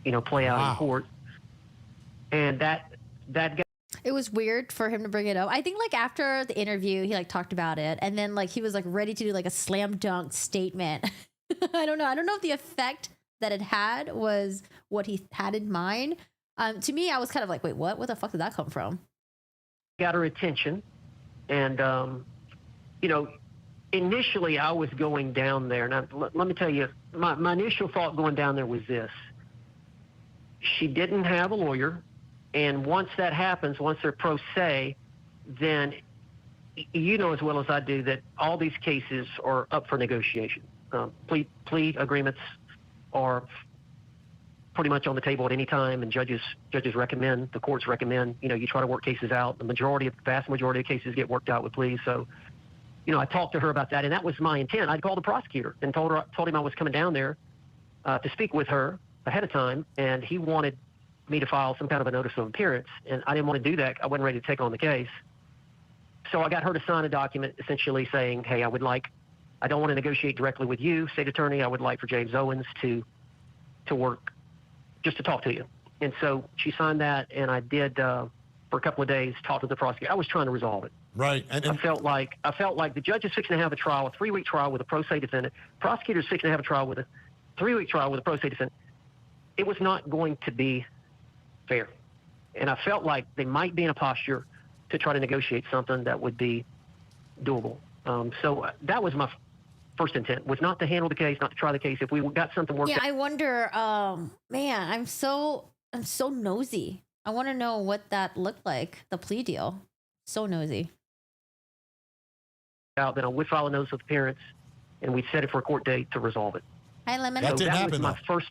[SPEAKER 10] you know, play out in court. And that guy.
[SPEAKER 1] It was weird for him to bring it up. I think like after the interview, he like talked about it, and then like he was like ready to do like a slam dunk statement. I don't know. I don't know if the effect that it had was what he had in mind. To me, I was kind of like, wait, what? Where the fuck did that come from?
[SPEAKER 10] Got her attention, and you know, initially I was going down there. Now, let me tell you, my initial thought going down there was this: she didn't have a lawyer. And once that happens, once they're pro se, then you know as well as I do that all these cases are up for negotiation. Plea agreements are pretty much on the table at any time, and judges recommend, the courts recommend, you know, you try to work cases out. The vast majority of cases get worked out with pleas. So, you know, I talked to her about that, and that was my intent. I'd called the prosecutor and told him I was coming down there to speak with her ahead of time, and he wanted me to file some kind of a notice of appearance, and I didn't want to do that. I wasn't ready to take on the case. So I got her to sign a document essentially saying, hey, I don't want to negotiate directly with you, state attorney. I would like for James Owens to work, just to talk to you. And so she signed that, and I did, for a couple of days, talk to the prosecutor. I was trying to resolve it.
[SPEAKER 8] Right. And
[SPEAKER 10] I felt like the judge is fixing to have a 3-week trial with a pro se defendant. Prosecutor is fixing to have a trial with a 3-week trial with a pro se defendant. It was not going to be fair. And I felt like they might be in a posture to try to negotiate something that would be doable. So that was my first intent, was not to handle the case, not to try the case. If we got something worked out.
[SPEAKER 1] Yeah, I wonder, man, I'm so nosy. I want to know what that looked like, the plea deal. So nosy.
[SPEAKER 10] Then I would file a notice of appearance, and we'd set it for a court date to resolve it.
[SPEAKER 1] Hi, Lemon.
[SPEAKER 8] That didn't happen,
[SPEAKER 10] was my first.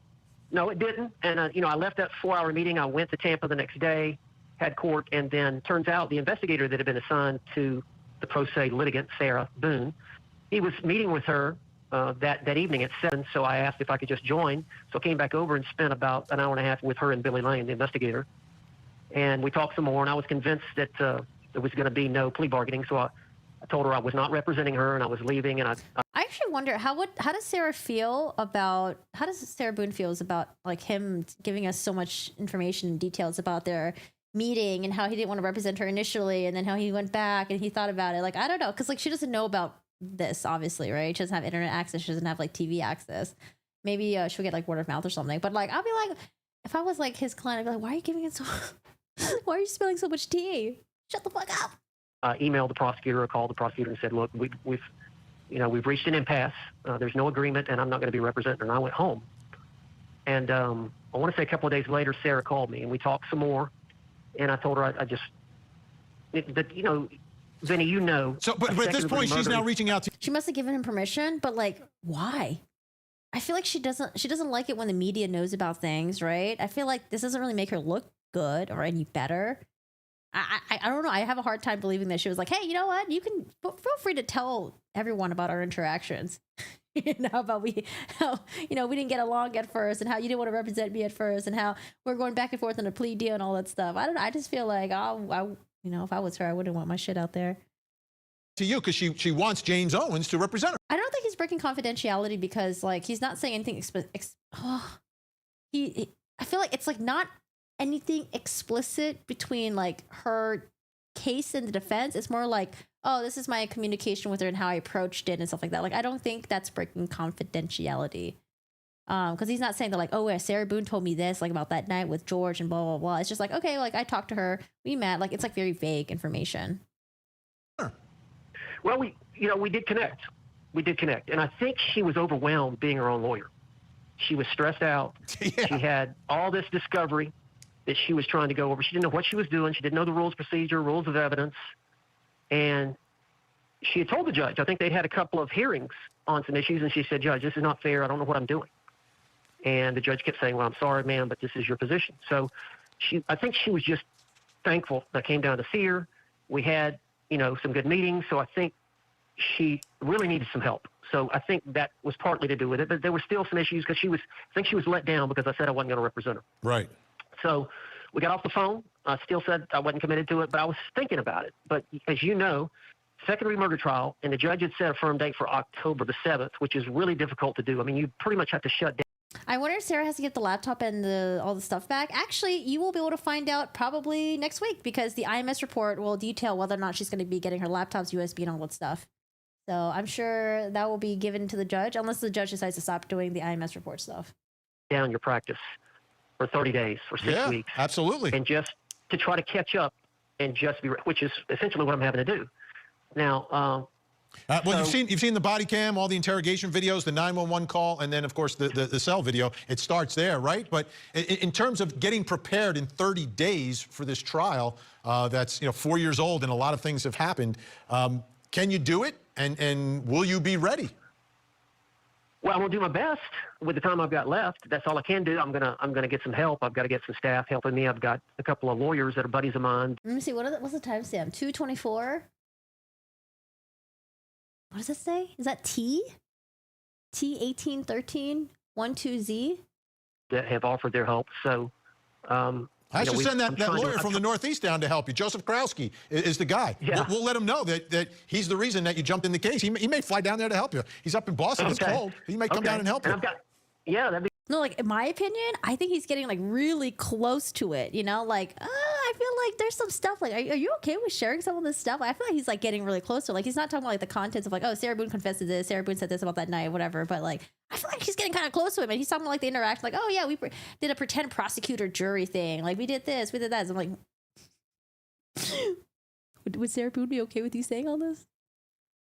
[SPEAKER 10] No, it didn't. And, you know, I left that 4-hour meeting. I went to Tampa the next day, had court, and then turns out the investigator that had been assigned to the pro se litigant, Sarah Boone, he was meeting with her that evening at 7, so I asked if I could just join. So I came back over and spent about an hour and a half with her and Billy Lane, the investigator. And we talked some more, and I was convinced that there was going to be no plea bargaining, so I told her I was not representing her and I was leaving, and
[SPEAKER 1] I actually wonder how does Sarah Boone feels about like him giving us so much information and details about their meeting and how he didn't want to represent her initially, and then how he went back and he thought about it. Like, I don't know, because like she doesn't know about this, obviously, right? She doesn't have internet access, she doesn't have like TV access. Maybe she'll get like word of mouth or something. But like, I'll be like, if I was like his client, I'd be like, why are you giving it so why are you spilling so much tea? Shut the fuck up.
[SPEAKER 10] Emailed the prosecutor or called the prosecutor and said, look, we've reached an impasse. There's no agreement, and I'm not going to be representing her. And I went home. And I want to say a couple of days later, Sarah called me, and we talked some more. And I told her you know, Vinny, you know.
[SPEAKER 8] So, but at this point, she's now reaching out to.
[SPEAKER 1] She must have given him permission, but like, why? I feel like she doesn't like it when the media knows about things, right? I feel like this doesn't really make her look good or any better. I don't know. I have a hard time believing that she was like, hey, you know what? You can feel free to tell everyone about our interactions. And how about we didn't get along at first, and how you didn't want to represent me at first, and how we're going back and forth on a plea deal and all that stuff. I don't know. I just feel like, if I was her, I wouldn't want my shit out there.
[SPEAKER 8] To you, because she wants James Owens to represent her.
[SPEAKER 1] I don't think he's breaking confidentiality because like he's not saying anything. I feel like it's like not anything explicit between like her case and the defense. It's more like, oh, this is my communication with her and how I approached it and stuff like that. Like, I don't think that's breaking confidentiality. Because he's not saying that like, oh, yeah, Sarah Boone told me this like about that night with George and blah blah blah. It's just like, okay, like I talked to her, we met. Like, it's like very vague information.
[SPEAKER 8] Sure.
[SPEAKER 10] Well, we did connect. And I think she was overwhelmed being her own lawyer. She was stressed out. Yeah. She had all this discovery that she was trying to go over. She didn't know what she was doing. She didn't know the rules of procedure, rules of evidence. And she had told the judge, I think they'd had a couple of hearings on some issues, and she said, Judge, this is not fair. I don't know what I'm doing. And the judge kept saying, well, I'm sorry, ma'am, but this is your position. So I think she was just thankful that I came down to see her. We had, some good meetings. So I think she really needed some help. So I think that was partly to do with it. But there were still some issues because I think she was let down because I said I wasn't going to represent her.
[SPEAKER 8] Right.
[SPEAKER 10] So we got off the phone. I still said I wasn't committed to it, but I was thinking about it. But as you know, second-degree murder trial, and the judge had set a firm date for October the 7th, which is really difficult to do. I mean, you pretty much have to shut down.
[SPEAKER 1] I wonder if Sarah has to get the laptop and all the stuff back. Actually, you will be able to find out probably next week because the IMS report will detail whether or not she's going to be getting her laptops, USB, and all that stuff. So I'm sure that will be given to the judge unless the judge decides to stop doing the IMS report stuff.
[SPEAKER 10] Down your practice for 30 days, for 6 weeks.
[SPEAKER 8] Absolutely.
[SPEAKER 10] And just to try to catch up and just be, which is essentially what I'm having to do. Now,
[SPEAKER 8] well, you've seen the body cam, all the interrogation videos, the 911 call, and then, of course, the cell video. It starts there, right? But in terms of getting prepared in 30 days for this trial, that's 4 years old and a lot of things have happened. Can you do it? And will you be ready?
[SPEAKER 10] Well, I'm gonna do my best with the time I've got left. That's all I can do. I'm gonna get some help. I've got to get some staff helping me. I've got a couple of lawyers that are buddies of mine.
[SPEAKER 1] Let me see. What's the timestamp? 2:24. What does it say? Is that T? T1813 12Z?
[SPEAKER 10] That have offered their help. So,
[SPEAKER 8] I should send that lawyer from the Northeast down to help you. Joseph Krowski is the guy.
[SPEAKER 10] Yeah.
[SPEAKER 8] We'll let him know that he's the reason that you jumped in the case. He may fly down there to help you. He's up in Boston. It's cold. He may come down and help you.
[SPEAKER 10] That'd be.
[SPEAKER 1] No, like in my opinion, I think he's getting like really close to it. Like I feel like there's some stuff. Like, are you okay with sharing some of this stuff? I feel like he's like getting really close to it. Like he's not talking about like the contents of like, oh, Sarah Boone confessed to this. Sarah Boone said this about that night, whatever. But like, I feel like he's getting kind of close to it. And he's talking about like the interaction. Like, oh yeah, we did a pretend prosecutor jury thing. Like we did this, we did that. So I'm like, would Sarah Boone be okay with you saying all this?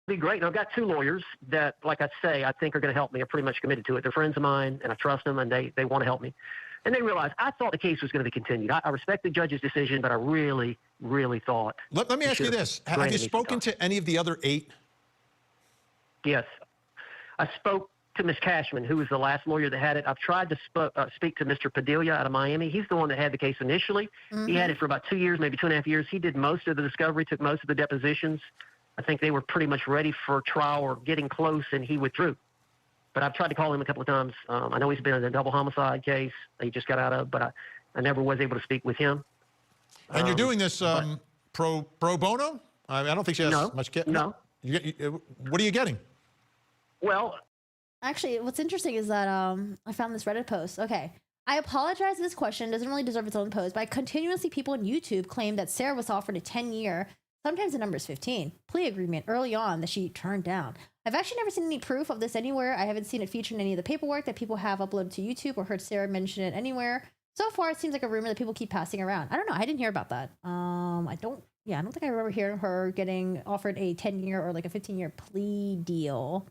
[SPEAKER 10] Be great. And I've got two lawyers that, like I say, I think are going to help me. Are pretty much committed to it. They're friends of mine, and I trust them, and they want to help me. And they realize I thought the case was going to be continued. I respect the judge's decision, but I really, really thought.
[SPEAKER 8] Let me ask you this: have you spoken to any of the other 8?
[SPEAKER 10] Yes, I spoke to Ms. Cashman, who was the last lawyer that had it. I've tried to speak to Mr. Padilla out of Miami. He's the one that had the case initially. He had it for about 2 years, maybe 2.5 years. He did most of the discovery, took most of the depositions. I think they were pretty much ready for trial or getting close, and he withdrew. But I've tried to call him a couple of times. I know he's been in a double homicide case that he just got out of, but I never was able to speak with him.
[SPEAKER 8] And you're doing this pro bono? I don't think she has much.
[SPEAKER 10] No.
[SPEAKER 8] What are you getting?
[SPEAKER 10] Well,
[SPEAKER 1] actually, what's interesting is that I found this Reddit post. Okay. I apologize if this question doesn't really deserve its own post, but continuously people on YouTube claim that Sarah was offered a 10-year, sometimes the number is 15, plea agreement early on that she turned down. I've actually never seen any proof of this anywhere. I haven't seen it featured in any of the paperwork that people have uploaded to YouTube or heard Sarah mention it anywhere. So far, it seems like a rumor that people keep passing around. I don't know. I didn't hear about that. I don't think I remember hearing her getting offered a 10-year or like a 15-year plea deal.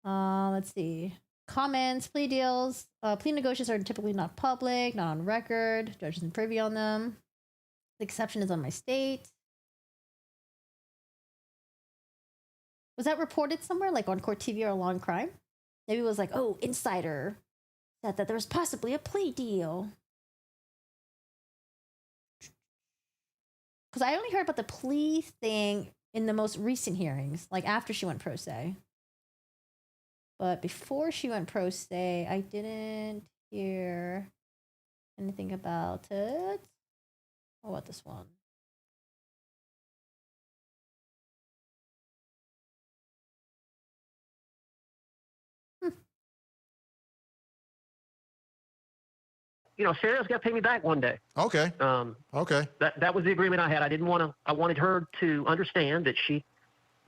[SPEAKER 1] Let's see. Comments, plea deals. Plea negotiations are typically not public, not on record. Judge isn't privy on them. The exception is on my state. Was that reported somewhere, like on Court TV or Law and Crime? Maybe it was like, oh, insider said that there was possibly a plea deal. Because I only heard about the plea thing in the most recent hearings, like after she went pro se. But before she went pro se, I didn't hear anything about it. What about this one?
[SPEAKER 10] Sarah's got to pay me back one day.
[SPEAKER 8] Okay. Okay.
[SPEAKER 10] That was the agreement I had. I wanted her to understand that she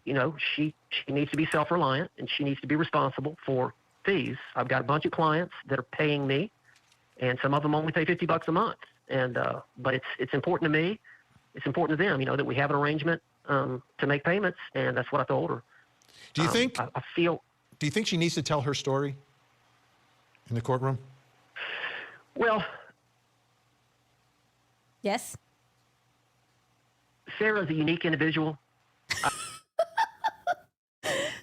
[SPEAKER 10] needs to be self-reliant and she needs to be responsible for fees. I've got a bunch of clients that are paying me, and some of them only pay $50 a month. And but it's important to me. It's important to them, that we have an arrangement to make payments, and that's what I told her.
[SPEAKER 8] Do you think?
[SPEAKER 10] I feel.
[SPEAKER 8] Do you think she needs to tell her story in the courtroom?
[SPEAKER 10] Well.
[SPEAKER 1] Yes.
[SPEAKER 10] Sarah's a unique individual.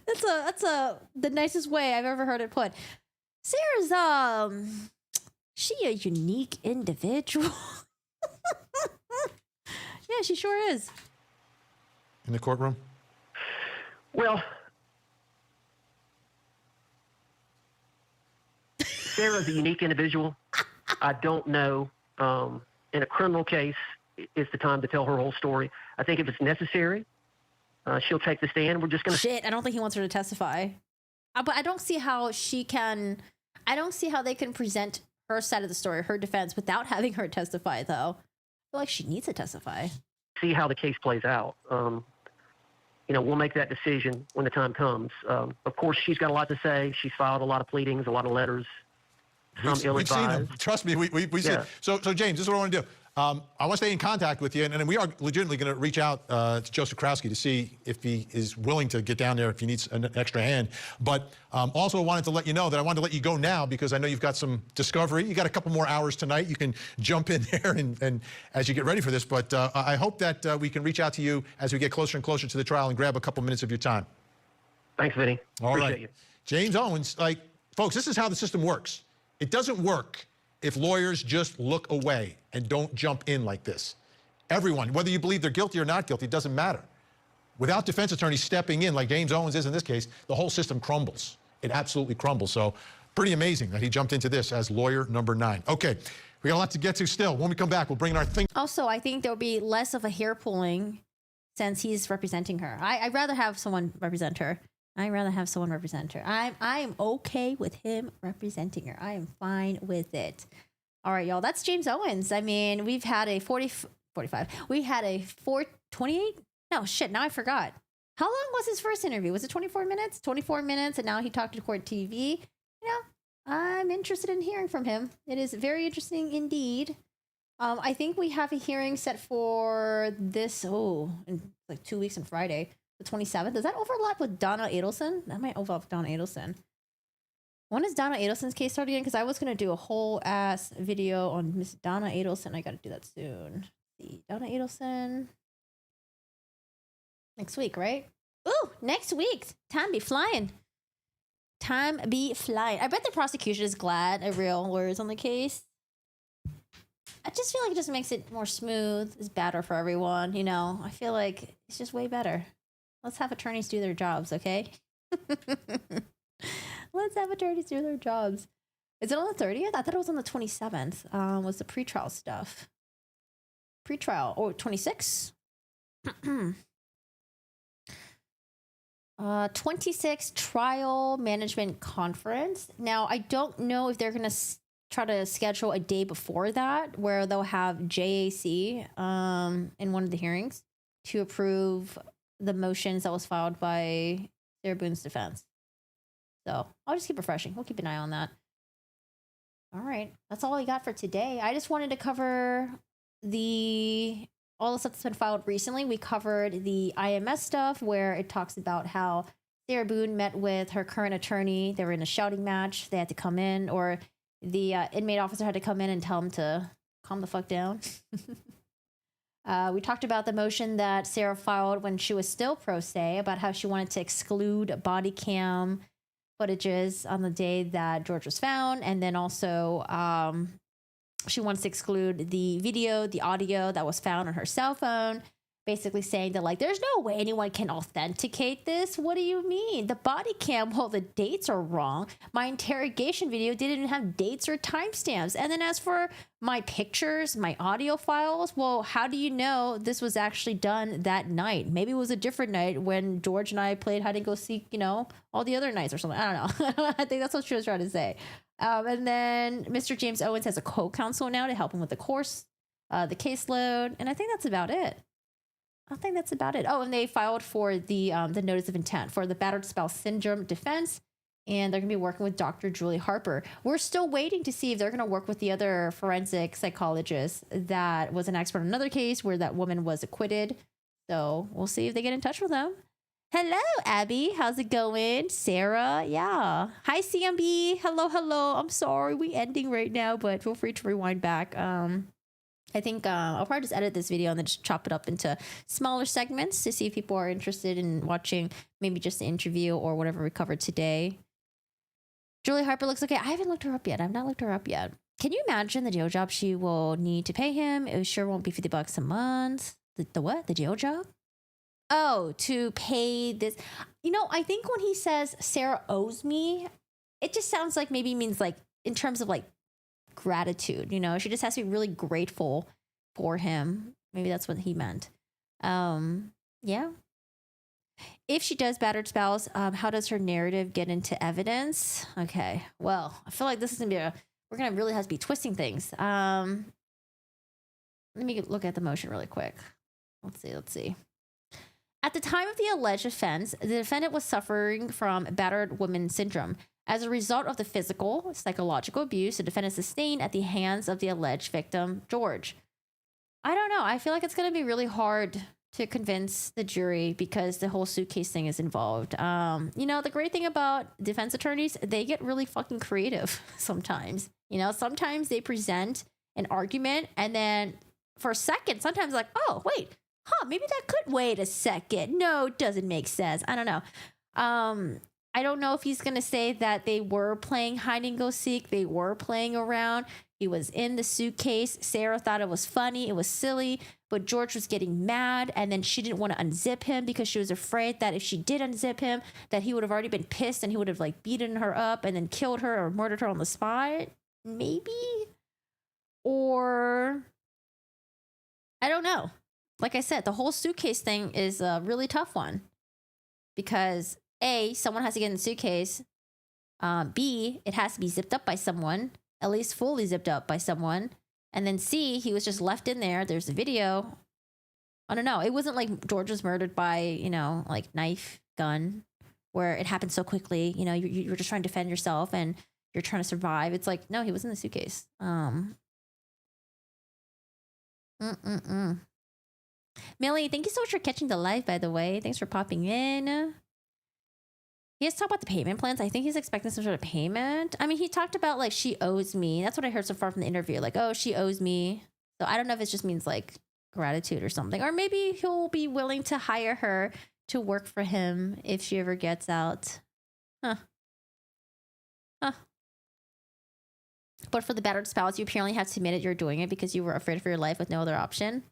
[SPEAKER 1] That's the nicest way I've ever heard it put. Sarah's she a unique individual. Yeah, she sure is.
[SPEAKER 8] In the courtroom?
[SPEAKER 10] Well, Sarah's a unique individual. I don't know. In a criminal case, is the time to tell her whole story. I think if it's necessary, she'll take the stand. We're just going to...
[SPEAKER 1] Shit, I don't think he wants her to testify. But I don't see how she can I don't see how they can present her side of the story, her defense, without having her testify, though. I feel like she needs to testify.
[SPEAKER 10] See how the case plays out. We'll make that decision when the time comes. Of course, she's got a lot to say. She's filed a lot of pleadings, a lot of letters.
[SPEAKER 8] We've seen them. Trust me, we see it. So James, this is what I want to do. I want to stay in contact with you, and we are legitimately going to reach out to Joseph Krowski to see if he is willing to get down there if he needs an extra hand. But also wanted to let you know that I wanted to let you go now because I know you've got some discovery. You got a couple more hours tonight. You can jump in there and as you get ready for this. But I hope that we can reach out to you as we get closer and closer to the trial and grab a couple minutes of your time.
[SPEAKER 10] Thanks, Vinny.
[SPEAKER 8] All
[SPEAKER 10] Appreciate
[SPEAKER 8] right.
[SPEAKER 10] you.
[SPEAKER 8] James Owens, folks, this is how the system works. It doesn't work if lawyers just look away and don't jump in like this. Everyone, whether you believe they're guilty or not guilty, it doesn't matter. Without defense attorneys stepping in like James Owens is in this case, the whole system crumbles. It absolutely crumbles. So pretty amazing that he jumped into this as lawyer number 9. Okay, we got a lot to get to still. When we come back, we'll bring in our thing.
[SPEAKER 1] Also, I think there'll be less of a hair pulling since he's representing her. I'd rather have someone represent her. I'm okay with him representing her. I am fine with it. All right, y'all. That's James Owens. I mean, we've had a 45. We had a 428. No, shit. Now I forgot. How long was his first interview? Was it 24 minutes? 24 minutes, and now he talked to court TV. I'm interested in hearing from him. It is very interesting indeed. I think we have a hearing set for this, in like 2 weeks on Friday. The 27th. Does that overlap with Donna Adelson? That might overlap with Donna Adelson. When is Donna Adelson's case starting again? Because I was going to do a whole ass video on Miss Donna Adelson. I got to do that soon. Let's see, Donna Adelson. Next week, right? Ooh, next week. Time be flying. I bet the prosecution is glad a real lawyer is on the case. I just feel like it just makes it more smooth. It's better for everyone, I feel like it's just way better. Let's have attorneys do their jobs, okay? Let's have attorneys do their jobs. Is it on the 30th? I thought it was on the 27th. Was the pretrial stuff. Pretrial. Oh, 26? 26 trial management conference. Now, I don't know if they're going to try to schedule a day before that where they'll have JAC in one of the hearings to approve the motions that was filed by Sarah Boone's defense. So I'll just keep refreshing. We'll keep an eye on that. All right. That's all I got for today. I just wanted to cover all the stuff that's been filed recently. We covered the IMS stuff where it talks about how Sarah Boone met with her current attorney. They were in a shouting match. They had to come in, or the inmate officer had to come in and tell him to calm the fuck down. We talked about the motion that Sarah filed when she was still pro se about how she wanted to exclude body cam footages on the day that George was found. And then also she wants to exclude the video, the audio that was found on her cell phone, basically saying that, there's no way anyone can authenticate this. What do you mean? The body cam, well, the dates are wrong. My interrogation video didn't even have dates or timestamps. And then as for my pictures, my audio files, well, how do you know this was actually done that night? Maybe it was a different night when George and I played hide and go seek, all the other nights or something. I don't know. I think that's what she was trying to say. And then Mr. James Owens has a co-counsel now to help him with the course, the caseload. And I think that's about it. Oh, and they filed for the notice of intent for the battered spouse syndrome defense, and they're going to be working with Dr. Julie Harper. We're still waiting to see if they're going to work with the other forensic psychologist that was an expert in another case where that woman was acquitted. So we'll see if they get in touch with them. Hello, Abby. How's it going? Sarah, yeah. Hi, CMB. Hello. I'm sorry we ending right now, but feel free to rewind back. I think I'll probably just edit this video and then just chop it up into smaller segments to see if people are interested in watching maybe just the interview or whatever we covered today. Julie Harper looks okay. I haven't looked her up yet. I've not looked her up yet. Can you imagine the jail job she will need to pay him? It sure won't be $50 a month. The what? The jail job? Oh, to pay this. I think when he says Sarah owes me, it just sounds like maybe means in terms of gratitude, she just has to be really grateful for him. Maybe that's what he meant. Yeah. if she does battered spouse, how does her narrative get into evidence? Okay, well, I feel like this is gonna be we're gonna really have to be twisting things. Let me look at the motion really quick. Let's see. At the time of the alleged offense, the defendant was suffering from battered woman syndrome. As a result of the physical, psychological abuse the defendant sustained at the hands of the alleged victim, George. I don't know. I feel like it's going to be really hard to convince the jury because the whole suitcase thing is involved. The great thing about defense attorneys, they get really fucking creative sometimes. Sometimes they present an argument and then for a second, sometimes like, oh, wait, maybe that could wait a second. No, it doesn't make sense. I don't know. I don't know if he's going to say that they were playing hide and go seek. They were playing around. He was in the suitcase. Sarah thought it was funny. It was silly. But George was getting mad. And then she didn't want to unzip him because she was afraid that if she did unzip him, that he would have already been pissed and he would have beaten her up and then killed her or murdered her on the spot. Maybe. Or I don't know. Like I said, the whole suitcase thing is a really tough one. Because A, someone has to get in the suitcase. B, it has to be zipped up by someone, at least fully zipped up by someone. And then C, he was just left in there. There's a video. I don't know. It wasn't like George was murdered by, knife, gun, where it happened so quickly. You're just trying to defend yourself and you're trying to survive. It's like, no, he was in the suitcase. Millie, thank you so much for catching the live, by the way. Thanks for popping in. He has talked about the payment plans. I think he's expecting some sort of payment. I mean, he talked about she owes me. That's what I heard so far from the interview. Oh, she owes me. So I don't know if it just means gratitude or something. Or maybe he'll be willing to hire her to work for him if she ever gets out. Huh. But for the battered spouse, you apparently have submitted you're doing it because you were afraid for your life with no other option.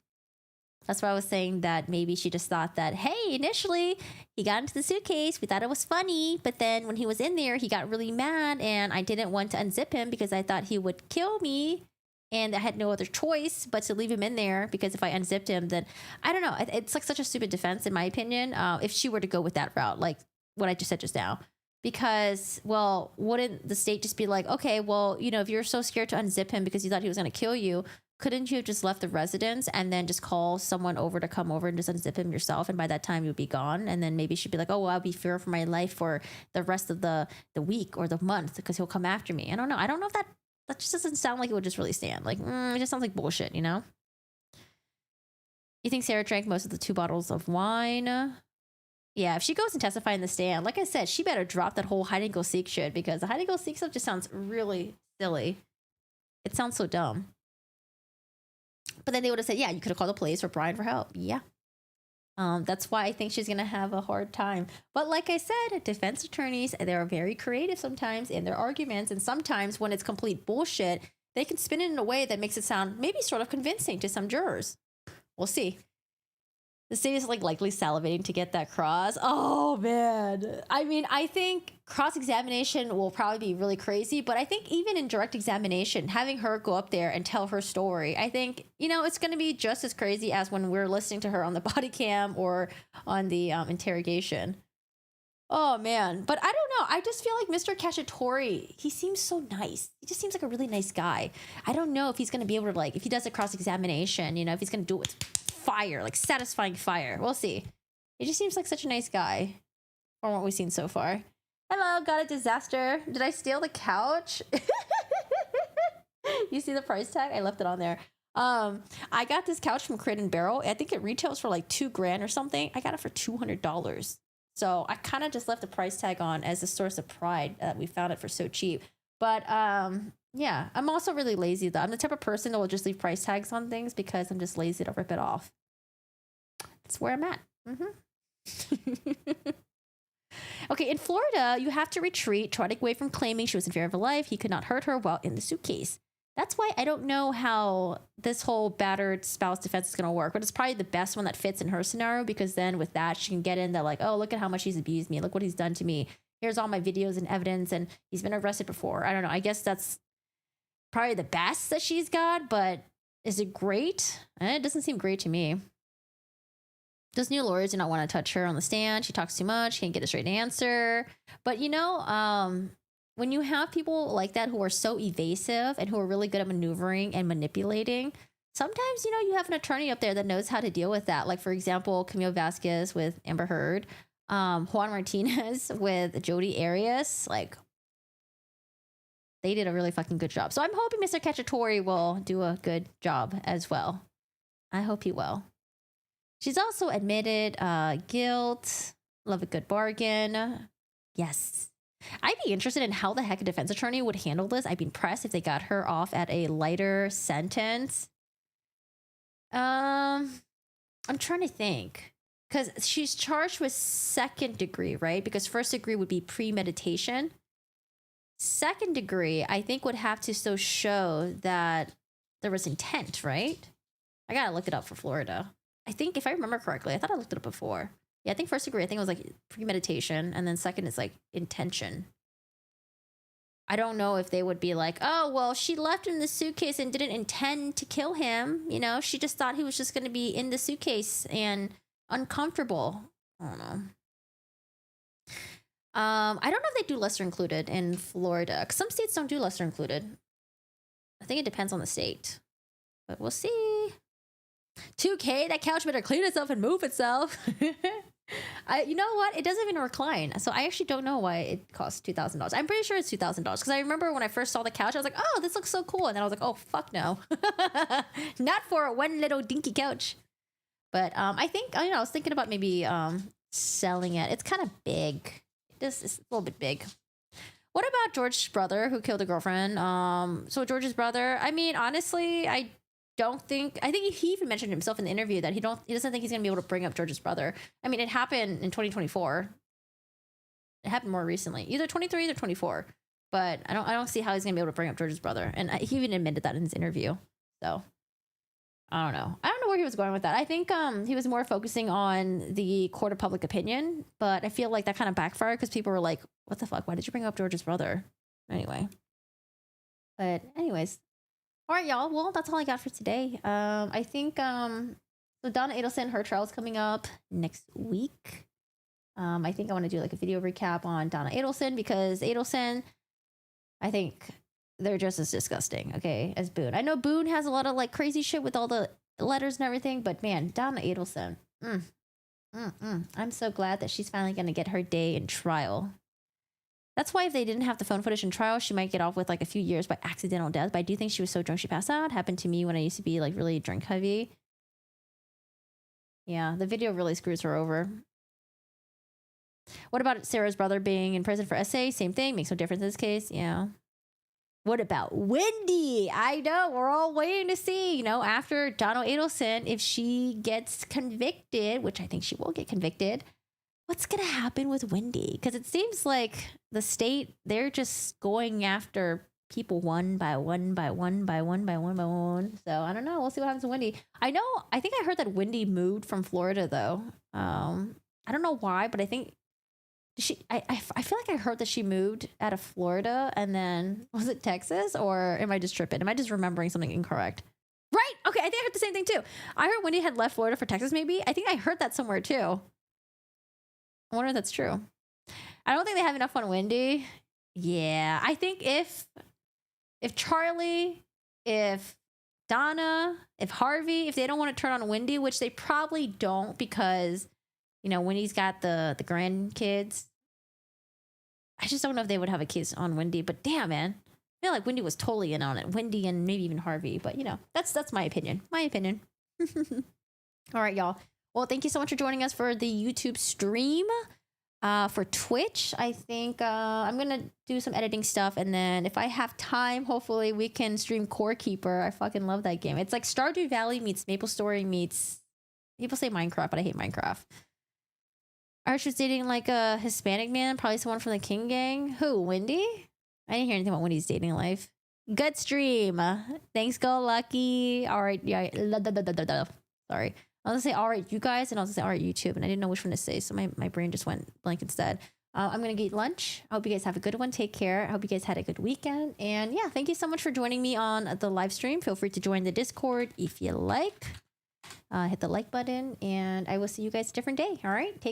[SPEAKER 1] That's why I was saying that maybe she just thought that, hey, initially he got into the suitcase. We thought it was funny. But then when he was in there, he got really mad and I didn't want to unzip him because I thought he would kill me. And I had no other choice but to leave him in there because if I unzipped him, then I don't know. It's such a stupid defense, in my opinion, if she were to go with that route, like what I just said just now. Because, well, wouldn't the state just be like, okay, well, if you're so scared to unzip him because you thought he was going to kill you, couldn't you have just left the residence and then just call someone over to come over and just unzip him yourself? And by that time, you'd be gone. And then maybe she'd be like, oh, well, I'll be fear for my life for the rest of the week or the month because he'll come after me. I don't know. I don't know if that just doesn't sound like it would just really stand. It just sounds like bullshit, You think Sarah drank most of the 2 bottles of wine? Yeah, if she goes and testify in the stand, like I said, she better drop that whole hide and go seek shit because the hide and go seek stuff just sounds really silly. It sounds so dumb. But then they would have said, yeah, you could have called the police or Brian for help. Yeah. That's why I think she's going to have a hard time. But like I said, defense attorneys, they're very creative sometimes in their arguments. And sometimes when it's complete bullshit, they can spin it in a way that makes it sound maybe sort of convincing to some jurors. We'll see. The state is likely salivating to get that cross. Oh, man. I mean, I think cross-examination will probably be really crazy, but I think even in direct examination, having her go up there and tell her story, I think, it's going to be just as crazy as when we're listening to her on the body cam or on the interrogation. Oh, man. But I don't know. I just feel like Mr. Cacciatore, he seems so nice. He just seems like a really nice guy. I don't know if he's going to be able to, if he does a cross-examination, if he's going to do it with fire, satisfying fire. We'll see. He just seems like such a nice guy from what we've seen so far. Hello, got a disaster. Did I steal the couch? You see the price tag? I left it on there. I got this couch from Crate and Barrel. I think it retails for $2,000 or something. I got it for $200. So I kind of just left the price tag on as a source of pride that we found it for so cheap. But yeah, I'm also really lazy though. I'm the type of person that will just leave price tags on things because I'm just lazy to rip it off. That's where I'm at. Okay, in Florida, you have to retreat, try to get away from claiming she was in fear of her life. He could not hurt her while in the suitcase. That's why I don't know how this whole battered spouse defense is going to work, but it's probably the best one that fits in her scenario because then with that, she can get in that oh, look at how much he's abused me. Look what he's done to me. Here's all my videos and evidence, and he's been arrested before. I don't know. I guess that's probably the best that she's got, but is it great? It doesn't seem great to me. Those new lawyers do not want to touch her on the stand. She talks too much, can't get a straight answer. But you know, when you have people like that who are so evasive and who are really good at maneuvering and manipulating, sometimes, you know, you have an attorney up there that knows how to deal with that. Like, for example, Camille Vasquez with Amber Heard, Juan Martinez with Jodi Arias. Like, they did a really fucking good job. So I'm hoping Mr. Cacciatore will do a good job as well. I hope he will. She's also admitted guilt. Love a good bargain. Yes. I'd be interested in how the heck a defense attorney would handle this. I'd be impressed if they got her off at a lighter sentence. I'm trying to think. Because she's charged with second degree, right? Because first degree would be premeditation. Second degree, I think, would have to still show that there was intent, right? I gotta look it up for Florida. I think, if I remember correctly, I thought I looked it up before. Yeah, I think first degree, I think it was like premeditation, and then second is like intention. I don't know if they would be like, oh, well, she left him in the suitcase and didn't intend to kill him. You know, she just thought he was just going to be in the suitcase and uncomfortable. I don't know. I don't know if they do lesser included in Florida, because some states don't do lesser included. I think it depends on the state, but we'll see. 2K, that couch better clean itself and move itself. You know what? It doesn't even recline. So I actually don't know why it costs $2,000. I'm pretty sure it's $2,000 because I remember when I first saw the couch, I was like, oh, this looks so cool. And then I was like, oh, fuck no. Not for one little dinky couch. But I think, I was thinking about maybe selling it. It's kind of big. It's a little bit big. What about George's brother who killed a girlfriend? So George's brother, I mean, honestly, I think he even mentioned himself in the interview that he doesn't think he's gonna be able to bring up George's brother. I mean, it happened in 2024. It happened more recently, either 23 or 24. But I don't see how he's gonna be able to bring up George's brother, and he even admitted that in his interview. So I don't know where he was going with that. I think he was more focusing on the court of public opinion, but I feel like that kind of backfired because people were like, "What the fuck? Why did you bring up George's brother?" Anyway, but anyways. All right, y'all. Well, that's all I got for today. I think so Donna Adelson, her trial's coming up next week. I think I want to do like a video recap on Donna Adelson because Adelson, I think they're just as disgusting, okay, as Boone. I know Boone has a lot of like crazy shit with all the letters and everything, but man, Donna Adelson, I'm so glad that she's finally gonna get her day in trial. That's why if they didn't have the phone footage in trial, she might get off with like a few years by accidental death. But I do think she was so drunk she passed out. Happened to me when I used to be like really drink heavy. Yeah, the video really screws her over. What about Sarah's brother being in prison for SA? Same thing, makes no difference in this case. Yeah. What about Wendy? I know, we're all waiting to see, after Donald Adelson, if she gets convicted, which I think she will get convicted. What's going to happen with Wendy? Because it seems like the state, they're just going after people one by one by one by one by one by one. So I don't know. We'll see what happens to Wendy. I think I heard that Wendy moved from Florida, though. I don't know why, but I think I feel like I heard that she moved out of Florida and then, was it Texas? Or am I just tripping? Am I just remembering something incorrect? Right. Okay. I think I heard the same thing, too. I heard Wendy had left Florida for Texas, maybe. I think I heard that somewhere, too. I wonder if that's true. I don't think they have enough on Wendy. Yeah, I think if Charlie, if Donna, if Harvey, if they don't want to turn on Wendy, which they probably don't because, Wendy's got the grandkids. I just don't know if they would have a case on Wendy, but damn, man. I feel like Wendy was totally in on it. Wendy and maybe even Harvey, but that's my opinion. My opinion. All right, y'all. Well, thank you so much for joining us for the YouTube stream. For Twitch, I think I'm going to do some editing stuff. And then if I have time, hopefully we can stream Core Keeper. I fucking love that game. It's like Stardew Valley meets MapleStory meets... People say Minecraft, but I hate Minecraft. Arch was dating like a Hispanic man, probably someone from the King Gang. Who, Wendy? I didn't hear anything about Wendy's dating life. Good stream. Thanks, Go Lucky. All right, yeah. Sorry. I was gonna say, all right, you guys, and I was gonna say, all right, YouTube, and I didn't know which one to say, so my brain just went blank instead. I'm gonna get lunch. I hope you guys have a good one. Take care. I hope you guys had a good weekend. And yeah, thank you so much for joining me on the live stream. Feel free to join the Discord if you like. hit the like button, and I will see you guys a different day. All right, take care.